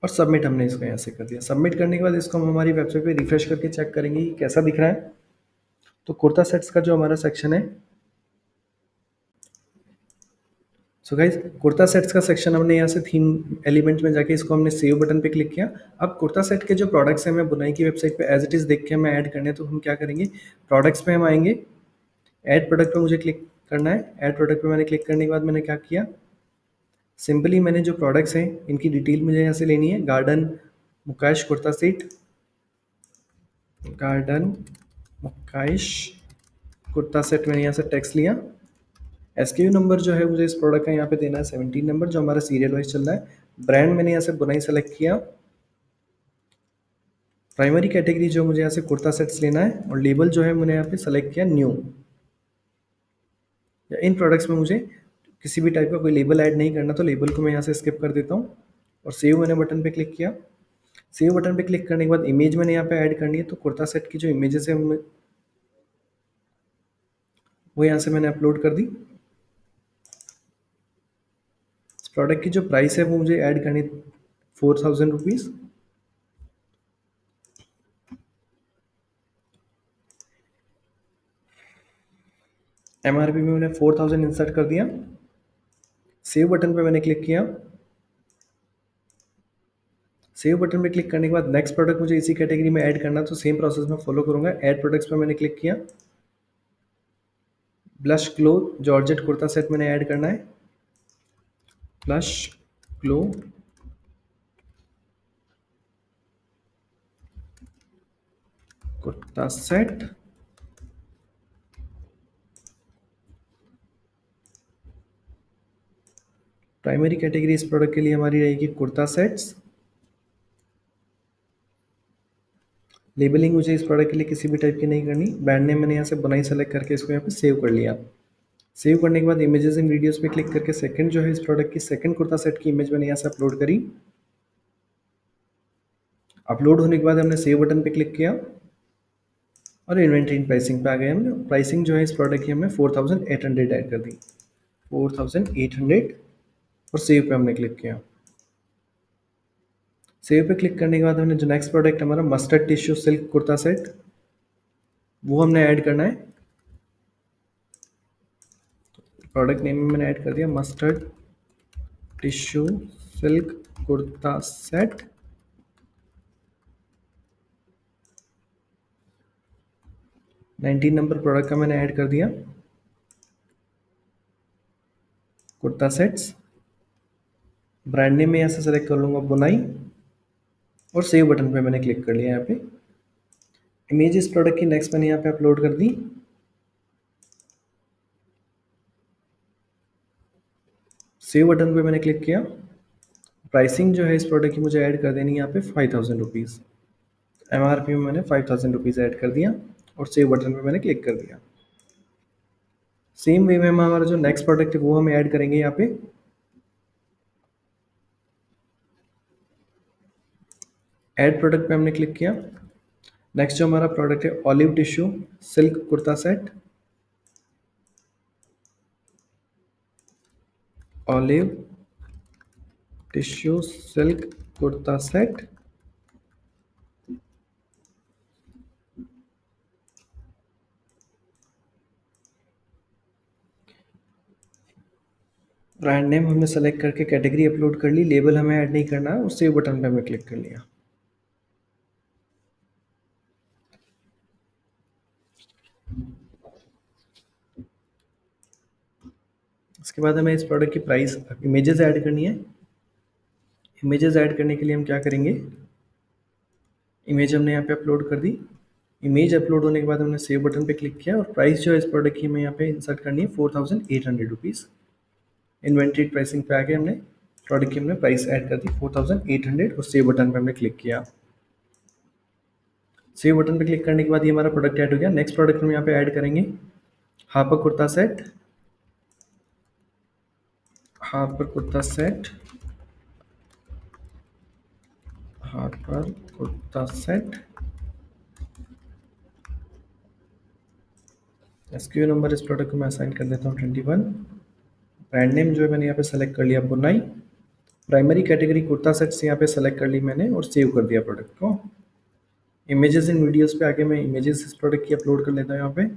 A: और सबमिट हमने इसको यहाँ से कर दिया। सबमिट करने के बाद इसको हम हमारी वेबसाइट पे रिफ्रेश करके चेक करेंगे कि कैसा दिख रहा है। तो कुर्ता सेट्स का जो हमारा सेक्शन है, सो गाइज कुर्ता सेट्स का सेक्शन हमने यहाँ से थीम एलिमेंट में जाके इसको हमने सेव बटन पे क्लिक किया। अब कुर्ता सेट के जो प्रोडक्ट्स हैं हमें बुनाई की वेबसाइट पे एज इट इज़ देख के हमें ऐड करने हैं, तो हम क्या करेंगे, प्रोडक्ट्स पे हम आएंगे। ऐड प्रोडक्ट पे मुझे क्लिक करना है। ऐड प्रोडक्ट पे मैंने क्लिक करने के बाद मैंने क्या किया, सिंपली मैंने जो प्रोडक्ट्स हैं इनकी डिटेल मुझे यहाँ से लेनी है। Garden mukaish kurta set, garden mukaish kurta set मैंने यहाँ से टेक्स्ट लिया। एसक्यू नंबर जो है मुझे इस प्रोडक्ट का यहाँ पे देना है 17 नंबर, जो हमारा सीरियल वाइज चल रहा है। ब्रांड मैंने यहाँ से बुनाई सेलेक्ट किया। प्राइमरी कैटेगरी जो मुझे यहाँ से कुर्ता सेट्स लेना है, और लेबल जो है मैंने यहाँ पे सेलेक्ट किया न्यू। या इन प्रोडक्ट्स में मुझे किसी भी टाइप का कोई लेबल ऐड नहीं करना, तो लेबल को मैं यहाँ से स्किप कर देता हूँ। और सेव मैंने बटन पे क्लिक किया। सेव बटन पे क्लिक करने के बाद इमेज मैंने यहाँ पे ऐड करनी है, तो कुर्ता सेट की जो इमेजेस है वो यहाँ से मैंने अपलोड कर दी। इस प्रोडक्ट की जो प्राइस है वो मुझे ऐड करनी 4000 रुपीज़। एमआरपी में मैंने 4000 इंसर्ट कर दिया। सेव बटन पे मैंने क्लिक किया। सेव बटन पे क्लिक करने के बाद नेक्स्ट प्रोडक्ट मुझे इसी कैटेगरी में ऐड करना, तो सेम प्रोसेस में फॉलो करूंगा। ऐड प्रोडक्ट्स पे मैंने क्लिक किया। Blush glow georgette kurta set मैंने ऐड करना है। Blush glow kurta set. Primary category इस प्रोडक्ट के लिए हमारी रहेगी कुर्ता सेट्स। लेबलिंग मुझे इस प्रोडक्ट के लिए किसी भी टाइप की नहीं करनी। ब्रांड नेम मैंने यहाँ से बुनाई सेलेक्ट करके इसको यहाँ पे सेव कर लिया। सेव करने के बाद इमेजेस एंड वीडियोस पे क्लिक करके सेकंड जो है इस प्रोडक्ट की सेकंड कुर्ता सेट की इमेज मैंने यहाँ से अपलोड करी। अपलोड होने के बाद हमने सेव बटन पे क्लिक किया और इन्वेंट्री इन प्राइसिंग पे आ गए। हमने प्राइसिंग जो है इस प्रोडक्ट की हमने 4800 ऐड कर दी, 4800, और सेव पे हमने क्लिक किया। सेव पे क्लिक करने के बाद हमने जो नेक्स्ट प्रोडक्ट हमारा mustard tissue silk kurta set, वो हमने ऐड करना है। प्रोडक्ट नेम में मैंने ऐड कर दिया mustard tissue silk kurta set. Nineteen number product का मैंने ऐड कर दिया कुर्ता सेट्स। ब्रांड नेम में यहाँ से सेलेक्ट कर लूँगा बुनाई और सेव बटन पे मैंने क्लिक कर लिया। यहाँ पे इमेज इस प्रोडक्ट की नेक्स्ट मैंने यहाँ पे अपलोड कर दी। सेव बटन पे मैंने क्लिक किया। प्राइसिंग जो है इस प्रोडक्ट की मुझे ऐड कर देनी है यहाँ पे 5000 रुपीज़। MRP में मैंने 5000 रुपीज़ ऐड कर दिया और सेव बटन पे मैंने क्लिक कर दिया। सेम वे में हम हमारा जो नेक्स्ट प्रोडक्ट है वो हम ऐड करेंगे यहाँ पे। ऐड प्रोडक्ट पे हमने क्लिक किया। नेक्स्ट जो हमारा प्रोडक्ट है olive tissue silk kurta set. Olive tissue silk kurta set. Brand name हमने सेलेक्ट करके कैटेगरी अपलोड कर ली। लेबल हमें ऐड नहीं करना है और सेव बटन पे हमें क्लिक कर लिया। उसके बाद हमें इस प्रोडक्ट की प्राइस इमेजेस ऐड करनी है। इमेजेस ऐड करने के लिए हम क्या करेंगे, इमेज हमने यहाँ पे अपलोड कर दी। इमेज अपलोड होने के बाद हमने सेव बटन पे क्लिक किया और प्राइस जो है इस प्रोडक्ट की हमें यहाँ पे इंसर्ट करनी है 4800 रुपीज़। इन्वेंट्री प्राइसिंग पे आके हमने प्रोडक्ट की हमने प्राइस ऐड कर दी 4800 और सेव बटन पे हमने क्लिक किया। सेव बटन पे क्लिक करने के बाद ये हमारा प्रोडक्ट ऐड हो गया। नेक्स्ट प्रोडक्ट हम यहाँ पे ऐड करेंगे Harper kurta set. Harper kurta set. Harper kurta set. SKU number इस प्रोडक्ट को मैं असाइन कर देता हूँ 21। ब्रांड नेम जो है मैंने यहाँ पे सेलेक्ट कर लिया बुनाई। प्राइमरी कैटेगरी कुर्ता सेट्स यहाँ पे सेलेक्ट कर ली मैंने और सेव कर दिया प्रोडक्ट को। इमेजेस इन वीडियोस पे आके मैं इमेजेस इस प्रोडक्ट की अपलोड कर लेता हूँ यहाँ पे।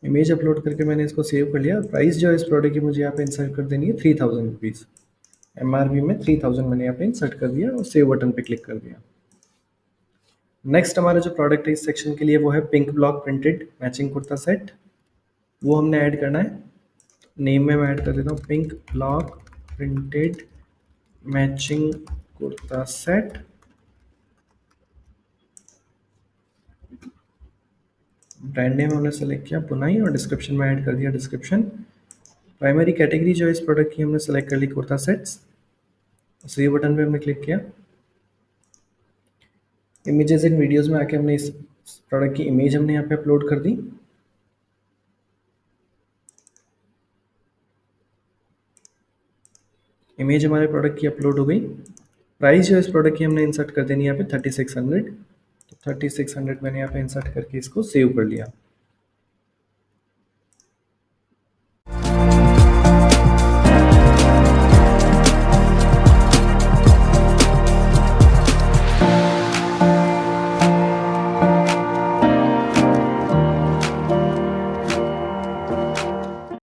A: इमेज अपलोड करके मैंने इसको सेव कर लिया। प्राइस जो है इस प्रोडक्ट की मुझे यहाँ पे इंसर्ट कर देनी है 3000 रुपीज़। MRP में 3000 मैंने यहाँ पे इंसर्ट कर दिया और सेव बटन पे क्लिक कर दिया। नेक्स्ट हमारा जो प्रोडक्ट है इस सेक्शन के लिए वो है pink block printed matching kurta set. वो हमने ऐड करना है। नेम में मैं ऐड कर देता हूँ pink block printed matching kurta set. Brand name हमने सेलेक्ट किया बुनाई और डिस्क्रिप्शन में ऐड कर दिया डिस्क्रिप्शन। प्राइमरी कैटेगरी जो है इस प्रोडक्ट की हमने सेलेक्ट कर ली कुर्ता सेट्स। सेव बटन पे हमने क्लिक किया। इमेजेस इन वीडियोस में आके हमने इस प्रोडक्ट की इमेज हमने यहाँ पे अपलोड कर दी। इमेज हमारे प्रोडक्ट की अपलोड हो गई। प्राइस जो इस प्रोडक्ट की हमने इंसर्ट कर देनी है यहाँ पे 3600। तो 3600 मैंने यहाँ पे इंसर्ट करके इसको सेव कर लिया।